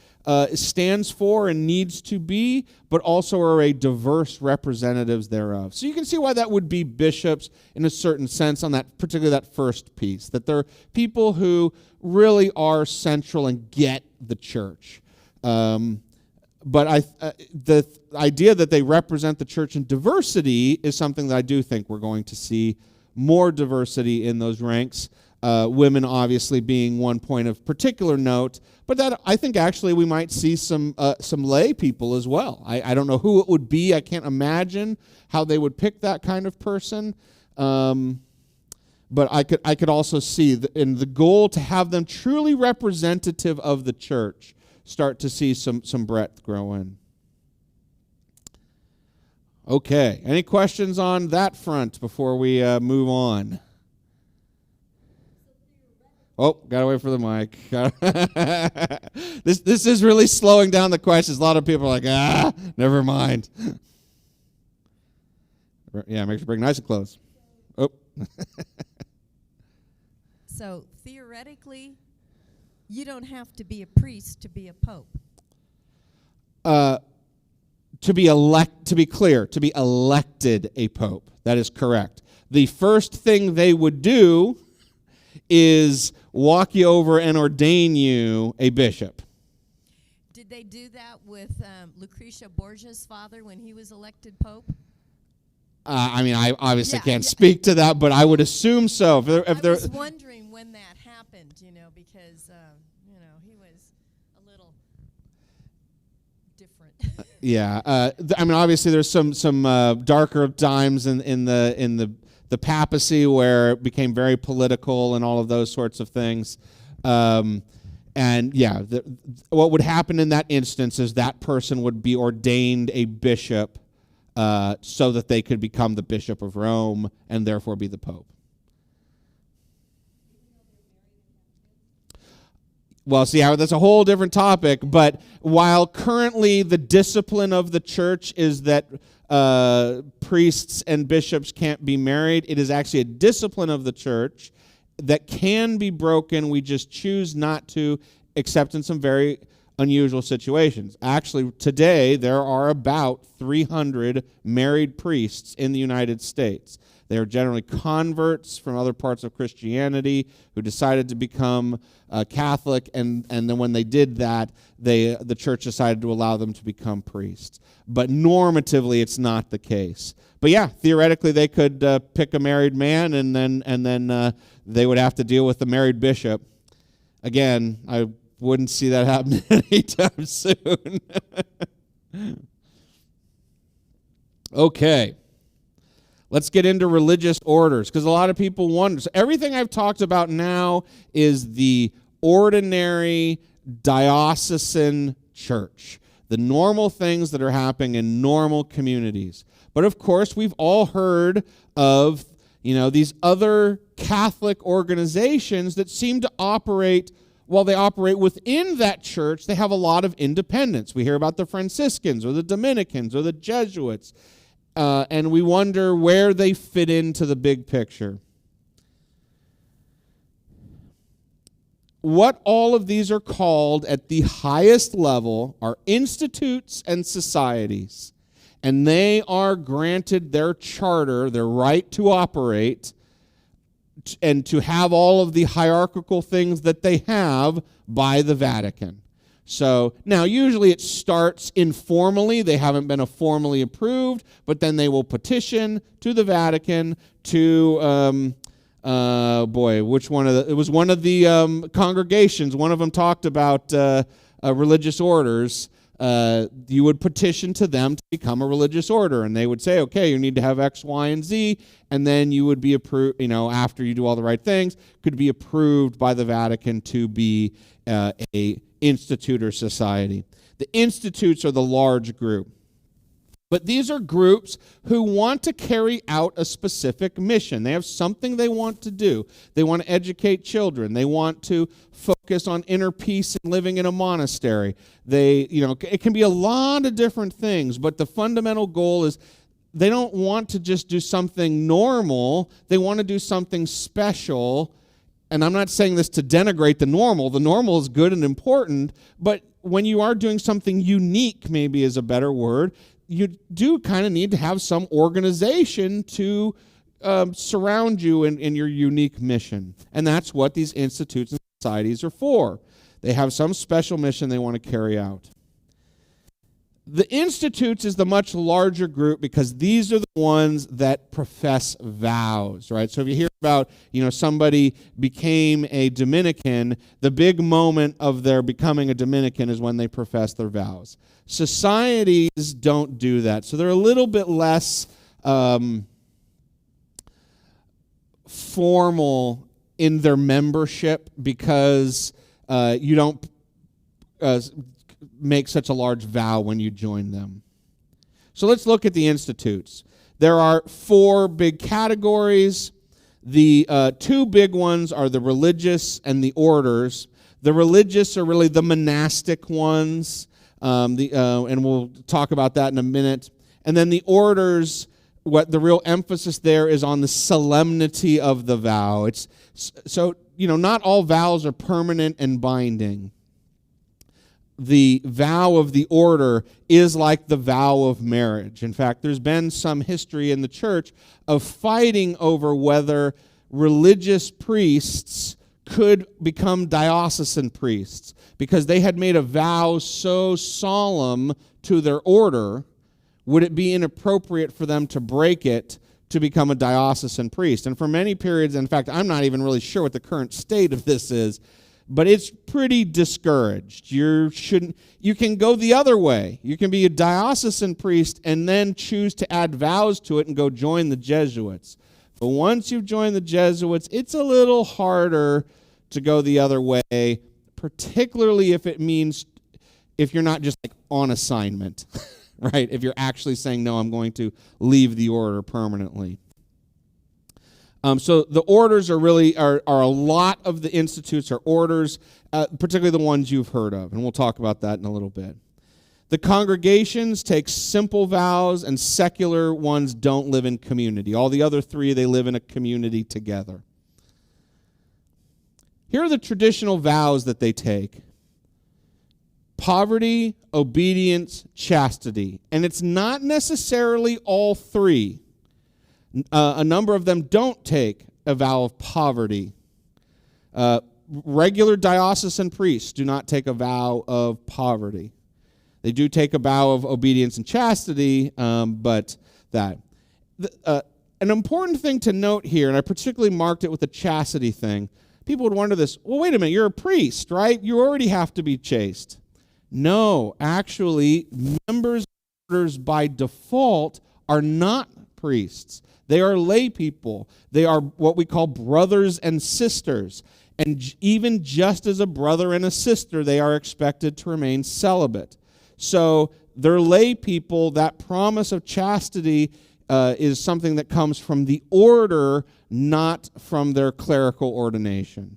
stands for and needs to be, but also are a diverse representatives thereof. So you can see why that would be bishops in a certain sense on that, particularly that first piece, that they're people who really are central and get the church. But the idea that they represent the church in diversity is something that I do think we're going to see more diversity in those ranks. Women obviously being one point of particular note, but that I think actually we might see some lay people as well. I don't know who it would be. I can't imagine how they would pick that kind of person. But I could also see in the goal to have them truly representative of the church, start to see some breadth grow in. Okay, any questions on that front before we move on? Oh, gotta wait for the mic. This is really slowing down the questions. A lot of people are like, never mind. Yeah, make sure to bring nice and close. Oh. So theoretically, you don't have to be a priest to be a pope. To be elected a pope. That is correct. The first thing they would do is walk you over and ordain you a bishop. Did they do that with Lucretia Borgia's father when he was elected pope? I obviously can't speak to that, but I would assume so. I was wondering when that happened, because, he was a little different. Obviously there's some darker times in the papacy where it became very political and all of those sorts of things. What would happen in that instance is that person would be ordained a bishop so that they could become the Bishop of Rome and therefore be the Pope. Well, see, that's a whole different topic, but while currently the discipline of the church is that priests and bishops can't be married, it is actually a discipline of the church that can be broken. We just choose not to, except in some very unusual situations. Actually, today, there are about 300 married priests in the United States. They are generally converts from other parts of Christianity who decided to become Catholic, and then when they did that, the church decided to allow them to become priests. But normatively, it's not the case. But yeah, theoretically, they could pick a married man, and then they would have to deal with the married bishop. Again, I wouldn't see that happen anytime soon. Okay. Let's get into religious orders, because a lot of people wonder. So everything I've talked about now is the ordinary diocesan church, the normal things that are happening in normal communities. But of course, we've all heard of, these other Catholic organizations that seem to operate. While they operate within that church, they have a lot of independence. We hear about the Franciscans or the Dominicans or the Jesuits. And we wonder where they fit into the big picture. What all of these are called at the highest level are institutes and societies. And they are granted their charter, their right to operate, and to have all of the hierarchical things that they have by the Vatican. So now usually it starts informally. They haven't been formally approved, but then they will petition to the Vatican to, which one of it was one of the congregations. One of them talked about religious orders. You would petition to them to become a religious order, and they would say, okay, you need to have X, Y, and Z, and then you would be approved, after you do all the right things, could be approved by the Vatican to be a institute or society. The institutes are the large group. But these are groups who want to carry out a specific mission. They have something they want to do. They want to educate children. They want to focus on inner peace and living in a monastery. It can be a lot of different things, but the fundamental goal is they don't want to just do something normal. They want to do something special. And I'm not saying this to denigrate the normal. The normal is good and important, but when you are doing something unique, maybe is a better word, you do kind of need to have some organization to surround you in your unique mission. And that's what these institutes and societies are for. They have some special mission they want to carry out. The institutes is the much larger group because these are the ones that profess vows, right? So if you hear about, somebody became a Dominican, the big moment of their becoming a Dominican is when they profess their vows. Societies don't do that. So they're a little bit less formal in their membership because you don't make such a large vow when you join them. So let's look at the institutes. There are 4 big categories. The 2 big ones are the religious and the orders. The religious are really the monastic ones, and we'll talk about that in a minute. And then the orders, what the real emphasis there is on the solemnity of the vow. It's so, not all vows are permanent and binding. The vow of the order is like the vow of marriage. In fact, there's been some history in the church of fighting over whether religious priests could become diocesan priests because they had made a vow so solemn to their order. Would it be inappropriate for them to break it to become a diocesan priest? And for many periods, in fact, I'm not even really sure what the current state of this is, but it's pretty discouraged. You can go the other way. You can be a diocesan priest and then choose to add vows to it and go join the Jesuits. But once you've joined the Jesuits, it's a little harder to go the other way, particularly if you're not just like on assignment, right? If you're actually saying, no, I'm going to leave the order permanently. So the orders are a lot of the institutes are orders, particularly the ones you've heard of, and we'll talk about that in a little bit. The congregations take simple vows, and secular ones don't live in community. All the other 3, they live in a community together. Here are the traditional vows that they take: poverty, obedience, chastity. And it's not necessarily all 3. A number of them don't take a vow of poverty. Regular diocesan priests do not take a vow of poverty. They do take a vow of obedience and chastity, but that. An important thing to note here, and I particularly marked it with the chastity thing, people would wonder this, well, wait a minute, you're a priest, right? You already have to be chaste. No, actually, members of orders by default are not priests. They are lay people. They are what we call brothers and sisters. And even just as a brother and a sister, they are expected to remain celibate. So they're lay people. That promise of chastity is something that comes from the order, not from their clerical ordination.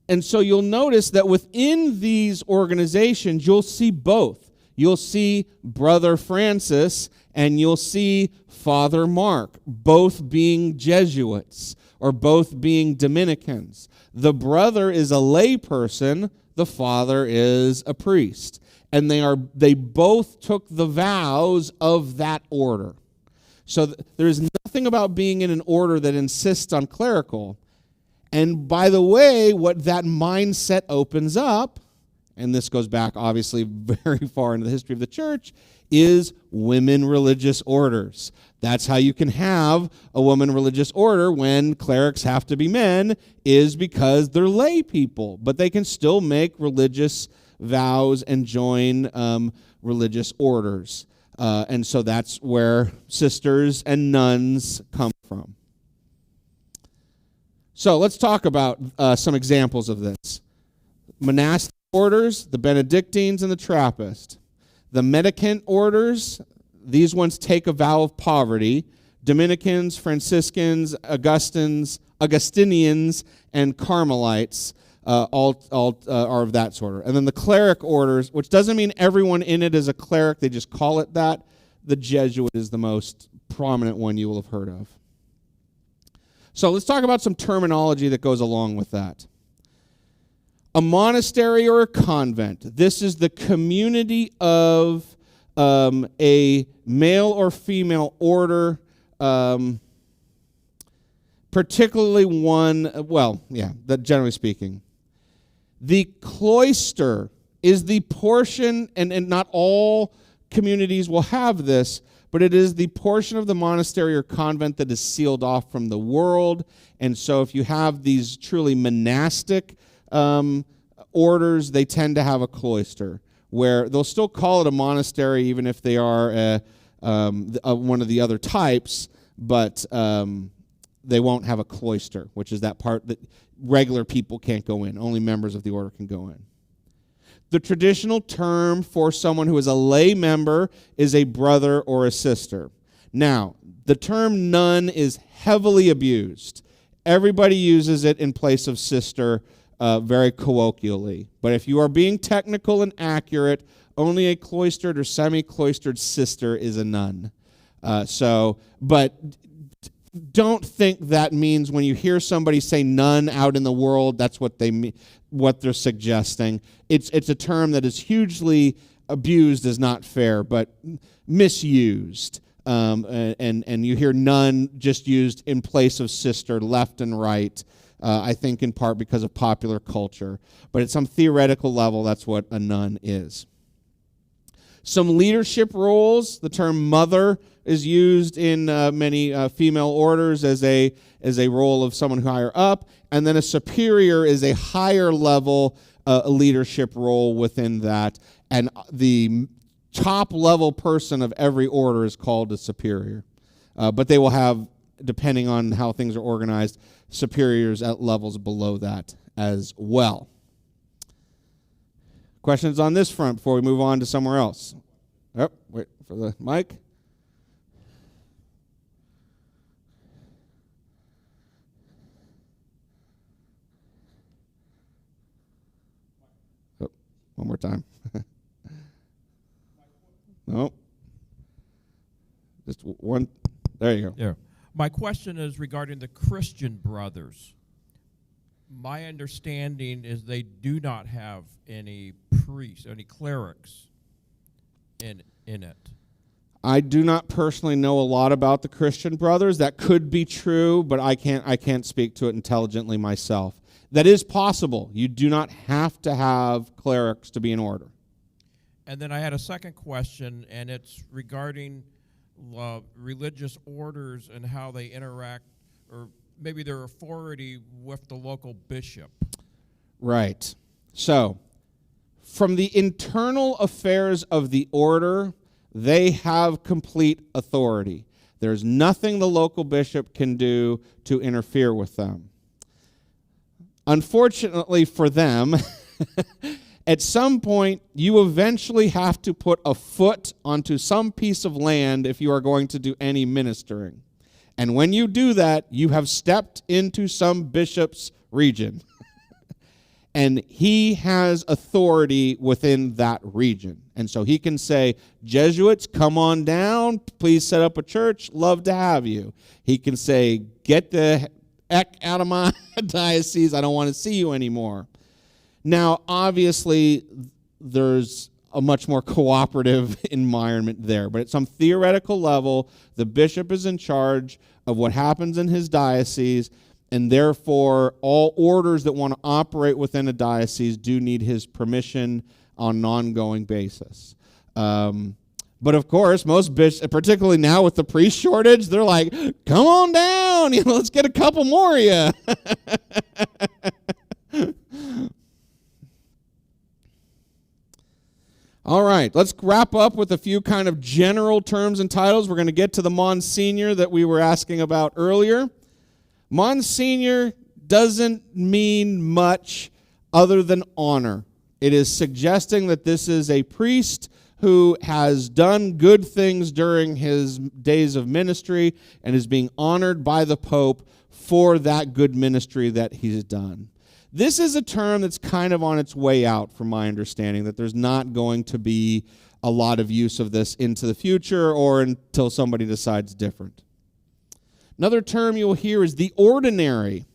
And so you'll notice that within these organizations, you'll see both. You'll see Brother Francis and you'll see Father Mark, both being Jesuits or both being Dominicans. The brother is a lay person, the father is a priest. And they both took the vows of that order. So there's nothing about being in an order that insists on clerical. And by the way, what that mindset opens up, and this goes back obviously very far into the history of the church, is women religious orders. That's how you can have a woman religious order when clerics have to be men, is because they're lay people, but they can still make religious vows and join religious orders. And so that's where sisters and nuns come from. So let's talk about some examples of this. Monastic orders, the Benedictines and the Trappist. The Mendicant orders, these ones take a vow of poverty. Dominicans, Franciscans, Augustinians, and Carmelites all are of that sort. And then the cleric orders, which doesn't mean everyone in it is a cleric, they just call it that. The Jesuit is the most prominent one you will have heard of. So let's talk about some terminology that goes along with that. A monastery or a convent. This is the community of a male or female order, particularly one, generally speaking. The cloister is the portion, and not all communities will have this, but it is the portion of the monastery or convent that is sealed off from the world. And so if you have these truly monastic orders, they tend to have a cloister, where they'll still call it a monastery even if they are one of the other types, but they won't have a cloister, which is that part that regular people can't go in. Only members of the order can go in. The traditional term for someone who is a lay member is a brother or a sister. Now, the term nun is heavily abused. Everybody uses it in place of sister very colloquially. But if you are being technical and accurate, only a cloistered or semi-cloistered sister is a nun. But don't think that means when you hear somebody say nun out in the world, that's what they mean, what they're suggesting. It's a term that is hugely abused, is not fair, but misused. And you hear nun just used in place of sister left and right, I think in part because of popular culture. But at some theoretical level, that's what a nun is. Some leadership roles, the term mother is used in many female orders as a role of someone higher up, and then a superior is a higher level leadership role within that, and the top level person of every order is called a superior. But they will have, depending on how things are organized, superiors at levels below that as well. Questions on this front before we move on to somewhere else? Oh, wait for the mic. Oh, one more time. No. Just one. There you go. Yeah. My question is regarding the Christian brothers. My understanding is they do not have any priests, any clerics in it. I do not personally know a lot about the Christian brothers. That could be true, but I can't speak to it intelligently myself. That is possible. You do not have to have clerics to be in order. And then I had a second question, and it's regarding religious orders and how they interact, or maybe their authority with the local bishop. Right. So, from the internal affairs of the order, they have complete authority. There's nothing the local bishop can do to interfere with them. Unfortunately for them, at some point, you eventually have to put a foot onto some piece of land if you are going to do any ministering. And when you do that, you have stepped into some bishop's region. And he has authority within that region. And so he can say, Jesuits, come on down. Please set up a church. Love to have you. He can say, get the heck out of my diocese. I don't want to see you anymore. Now, obviously, there's a much more cooperative environment there. But at some theoretical level, the bishop is in charge of what happens in his diocese, and therefore all orders that want to operate within a diocese do need his permission on an ongoing basis. But of course, most bishops, particularly now with the priest shortage, they're like, come on down, let's get a couple more of you. All right, let's wrap up with a few kind of general terms and titles. We're going to get to the Monsignor that we were asking about earlier. Monsignor doesn't mean much other than honor. It is suggesting that this is a priest who has done good things during his days of ministry and is being honored by the Pope for that good ministry that he's done. This is a term that's kind of on its way out, from my understanding, that there's not going to be a lot of use of this into the future or until somebody decides different. Another term you'll hear is the ordinary.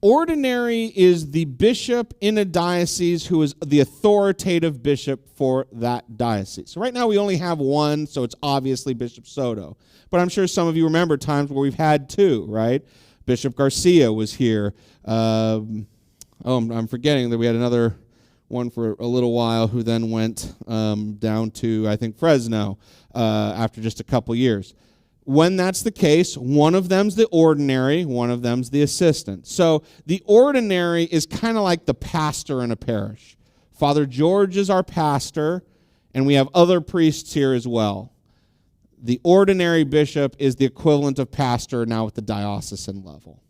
Ordinary is the bishop in a diocese who is the authoritative bishop for that diocese. So right now we only have one, so it's obviously Bishop Soto. But I'm sure some of you remember times where we've had two, right? Bishop Garcia was here. Oh, I'm forgetting that we had another one for a little while who then went down to, I think, Fresno after just a couple years. When that's the case, one of them's the ordinary, one of them's the assistant. So the ordinary is kind of like the pastor in a parish. Father George is our pastor, and we have other priests here as well. The ordinary bishop is the equivalent of pastor now at the diocesan level.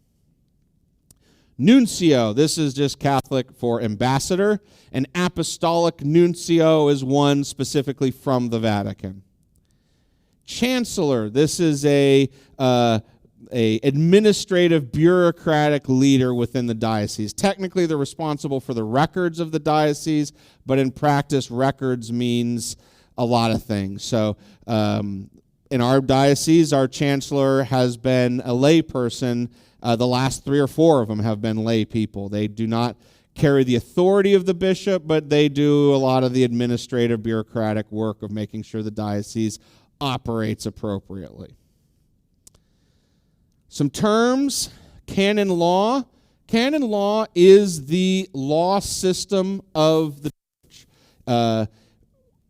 Nuncio, this is just Catholic for ambassador. An apostolic nuncio is one specifically from the Vatican. Chancellor, this is a administrative bureaucratic leader within the diocese. Technically, they're responsible for the records of the diocese, but in practice, records means a lot of things. So in our diocese, our chancellor has been a lay person. The last 3 or 4 of them have been lay people. They do not carry the authority of the bishop, but they do a lot of the administrative bureaucratic work of making sure the diocese operates appropriately. Some terms, canon law. Canon law is the law system of the church.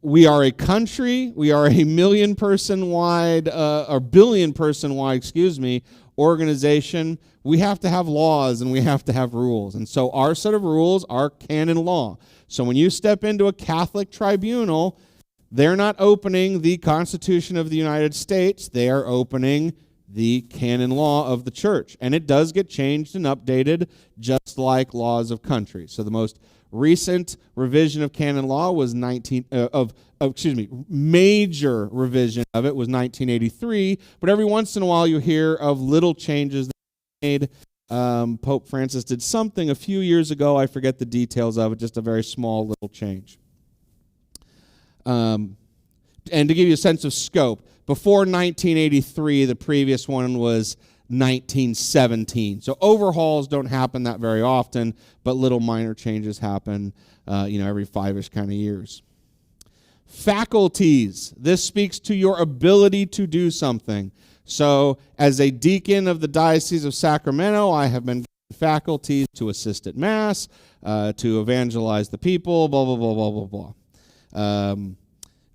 We are a country, we are a million-person-wide, or billion-person-wide, organization. We have to have laws and we have to have rules. And so our set of rules are canon law. So when you step into a Catholic tribunal, they're not opening the Constitution of the United States. They are opening the canon law of the church. And it does get changed and updated just like laws of countries. So the most recent revision of canon law was major revision of it was 1983. But every once in a while you hear of little changes that were made. Pope Francis did something a few years ago. I forget the details of it, just a very small little change. And to give you a sense of scope, before 1983, the previous one was 1917. So overhauls don't happen that very often, but little minor changes happen, every 5-ish kind of years. Faculties. This speaks to your ability to do something. So as a deacon of the Diocese of Sacramento, I have been given faculties to assist at Mass, to evangelize the people, blah, blah, blah, blah, blah, blah.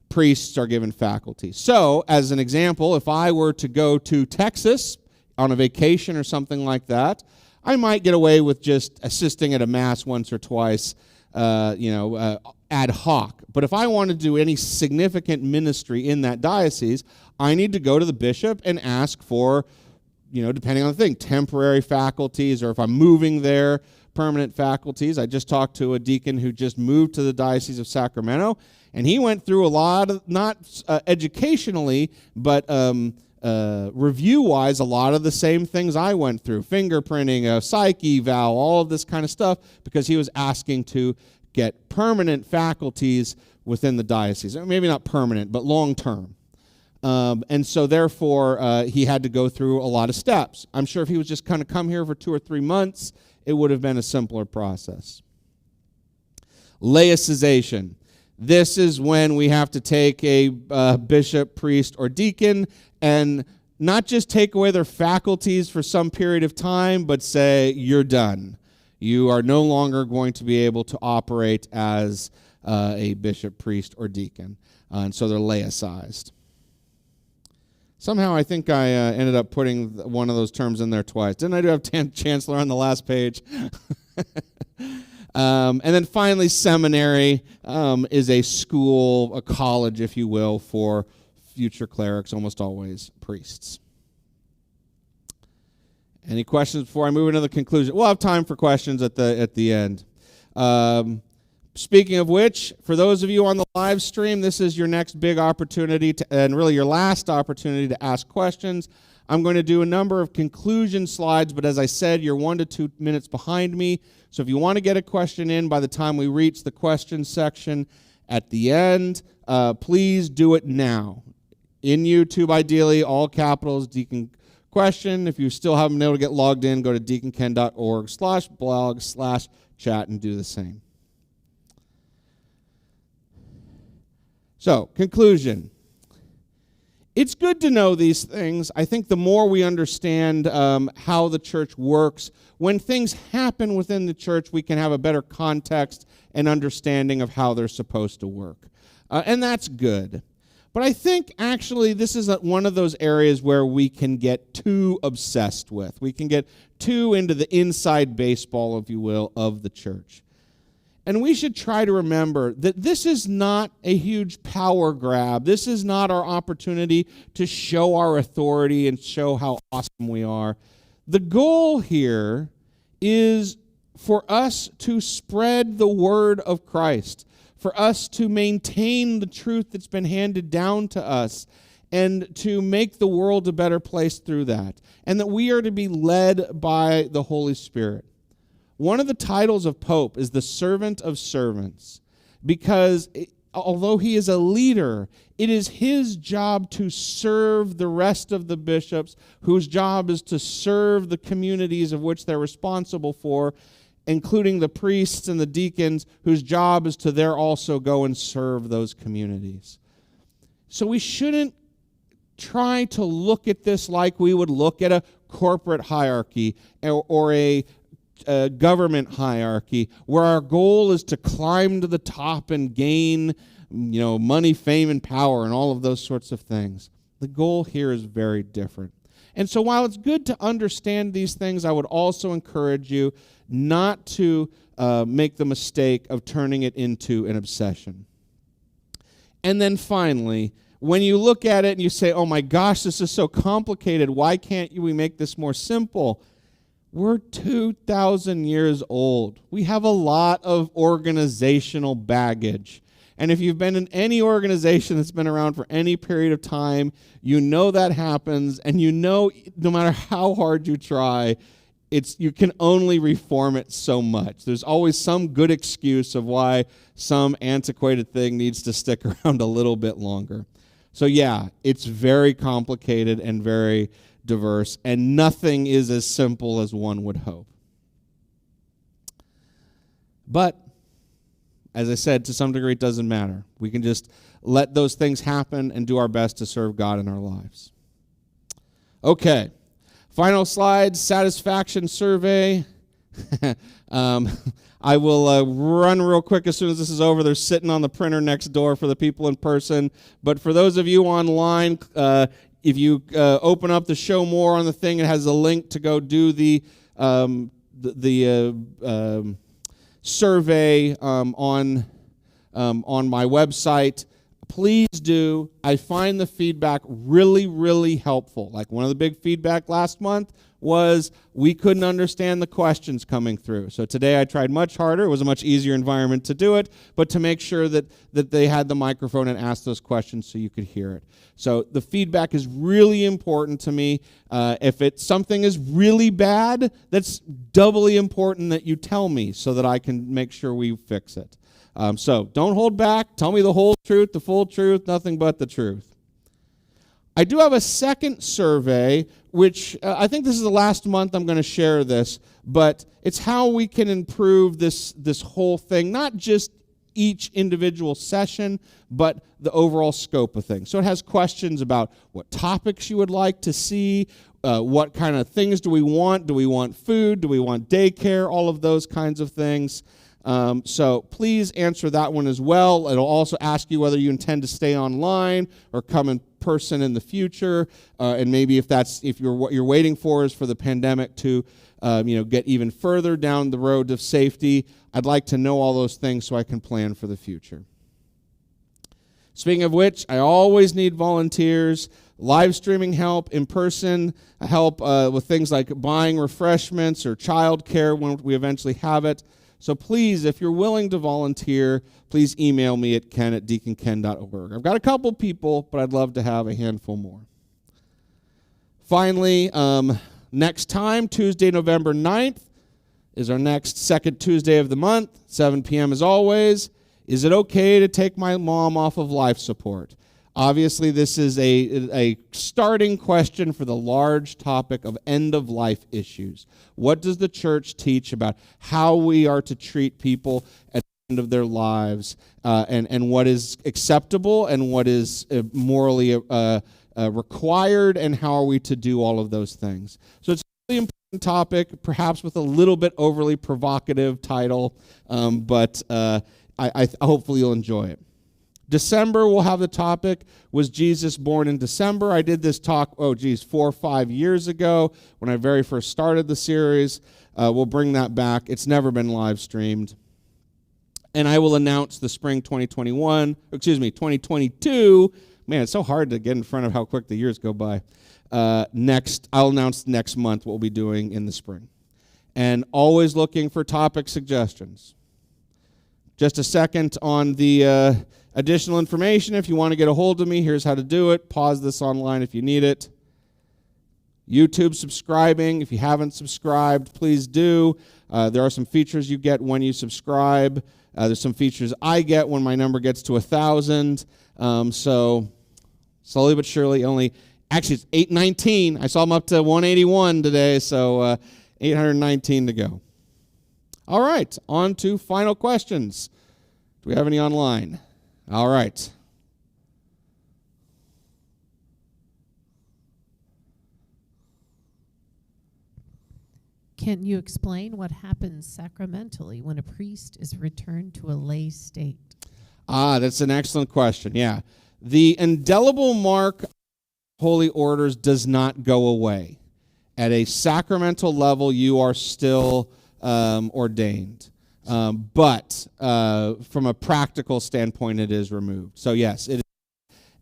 Priests are given faculties. So, as an example, if I were to go to Texas on a vacation or something like that, I might get away with just assisting at a Mass once or twice, ad hoc. But if I want to do any significant ministry in that diocese, I need to go to the bishop and ask for, depending on the thing, temporary faculties, or if I'm moving there, permanent faculties. I just talked to a deacon who just moved to the Diocese of Sacramento, and he went through a lot of, not educationally, but review-wise, a lot of the same things I went through. Fingerprinting, a psych eval, all of this kind of stuff, because he was asking to get permanent faculties within the diocese. Maybe not permanent, but long-term. And so therefore, he had to go through a lot of steps. I'm sure if he was just kind of come here for 2 or 3 months, it would have been a simpler process. Laicization. This is when we have to take a bishop, priest, or deacon and not just take away their faculties for some period of time, but say, you're done. You are no longer going to be able to operate as a bishop, priest, or deacon. And so they're laicized. Somehow I think I ended up putting one of those terms in there twice. Didn't I do have chancellor on the last page? And then finally, seminary is a school, a college, if you will, for future clerics, almost always priests. Any questions before I move into the conclusion? We'll have time for questions at the end. Speaking of which, for those of you on the live stream, this is your next big opportunity and really your last opportunity to ask questions. I'm going to do a number of conclusion slides, but as I said, you're 1 to 2 minutes behind me. So if you want to get a question in by the time we reach the question section at the end, please do it now. In YouTube, ideally, all capitals, Deacon Question. If you still haven't been able to get logged in, go to deaconken.org/blog/chat and do the same. So, conclusion. It's good to know these things. I think the more we understand how the church works, when things happen within the church, we can have a better context and understanding of how they're supposed to work. And that's good. But I think actually this is one of those areas where we can get too obsessed with. We can get too into the inside baseball, if you will, of the church. And we should try to remember that this is not a huge power grab. This is not our opportunity to show our authority and show how awesome we are. The goal here is for us to spread the word of Christ, for us to maintain the truth that's been handed down to us, and to make the world a better place through that, and that we are to be led by the Holy Spirit. One of the titles of Pope is the servant of servants, because although he is a leader, it is his job to serve the rest of the bishops, whose job is to serve the communities of which they're responsible for, including the priests and the deacons, whose job is to there also go and serve those communities. So we shouldn't try to look at this like we would look at a corporate hierarchy or a government hierarchy, where our goal is to climb to the top and gain, money, fame, and power, and all of those sorts of things. The goal here is very different. And so while it's good to understand these things, I would also encourage you not to make the mistake of turning it into an obsession. And then finally, when you look at it and you say, oh my gosh, this is so complicated, why can't we make this more simple? We're 2,000 years old. We have a lot of organizational baggage. And if you've been in any organization that's been around for any period of time, you know that happens, and you know no matter how hard you try, you can only reform it so much. There's always some good excuse of why some antiquated thing needs to stick around a little bit longer. So yeah, it's very complicated and very diverse, and nothing is as simple as one would hope. But, as I said, to some degree it doesn't matter. We can just let those things happen and do our best to serve God in our lives. Okay, final slide, satisfaction survey. I will run real quick as soon as this is over. They're sitting on the printer next door for the people in person. But for those of you online, if you open up the show more on the thing, it has a link to go do the survey on my website. Please do. I find the feedback really, really helpful. Like one of the big feedback last month was we couldn't understand the questions coming through. So today I tried much harder. It was a much easier environment to do it, but to make sure that they had the microphone and asked those questions so you could hear it. So the feedback is really important to me. If something is really bad, that's doubly important that you tell me so that I can make sure we fix it. So don't hold back. Tell me the whole truth, the full truth, nothing but the truth. I do have a second survey, which I think this is the last month I'm going to share this, but it's how we can improve this whole thing, not just each individual session, but the overall scope of things. So it has questions about what topics you would like to see, what kind of things do we want? Do we want food? Do we want daycare? All of those kinds of things. So please answer that one as well. It'll also ask you whether you intend to stay online or come in person in the future, and maybe if what you're waiting for is for the pandemic to get even further down the road of safety. I'd like to know all those things so I can plan for the future. Speaking of which, I always need volunteers, live streaming help, in-person help with things like buying refreshments or childcare when we eventually have it. So please, if you're willing to volunteer, please email me at ken@deaconken.org. I've got a couple people, but I'd love to have a handful more. Finally, next time, Tuesday, November 9th, is our next second Tuesday of the month, 7 p.m. as always. Is it okay to take my mom off of life support? Obviously, this is a starting question for the large topic of end-of-life issues. What does the church teach about how we are to treat people at the end of their lives, and what is acceptable and what is morally required, and how are we to do all of those things. So it's a really important topic, perhaps with a little bit overly provocative title, but I hopefully you'll enjoy it. December, we'll have the topic, was Jesus born in December? I did this talk, 4 or 5 years ago when I very first started the series. We'll bring that back. It's never been live streamed. And I will announce the spring 2022. Man, it's so hard to get in front of how quick the years go by. I'll announce next month what we'll be doing in the spring. And always looking for topic suggestions. Just a second on the additional information. If you want to get a hold of me, here's how to do it. Pause this online if you need it. YouTube subscribing. If you haven't subscribed, please do. There are some features you get when you subscribe. There's some features I get when my number gets to 1,000. So slowly but surely, actually it's 819. I saw them up to 181 today, so 819 to go. All right, on to final questions. Do we have any online? All right. Can you explain what happens sacramentally when a priest is returned to a lay state? That's an excellent question. Yeah. The indelible mark of holy orders does not go away. At a sacramental level, you are still ordained. But from a practical standpoint, it is removed. So yes, it is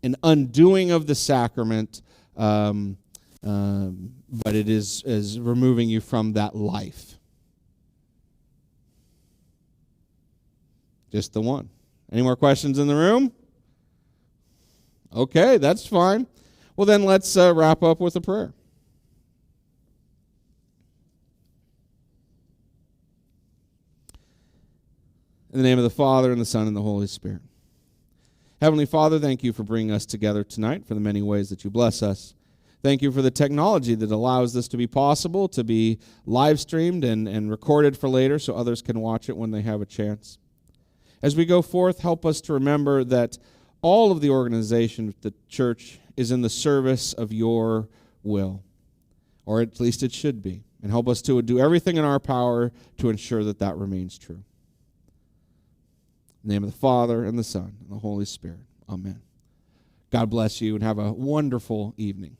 an undoing of the sacrament, but it is removing you from that life. Just the one. Any more questions in the room? Okay, that's fine. Well, then let's wrap up with a prayer. In the name of the Father, and the Son, and the Holy Spirit. Heavenly Father, thank you for bringing us together tonight, for the many ways that you bless us. Thank you for the technology that allows this to be possible, to be live streamed and recorded for later so others can watch it when they have a chance. As we go forth, help us to remember that all of the organization of the church is in the service of your will, or at least it should be, and help us to do everything in our power to ensure that that remains true. In the name of the Father, and the Son, and the Holy Spirit. Amen. God bless you, and have a wonderful evening.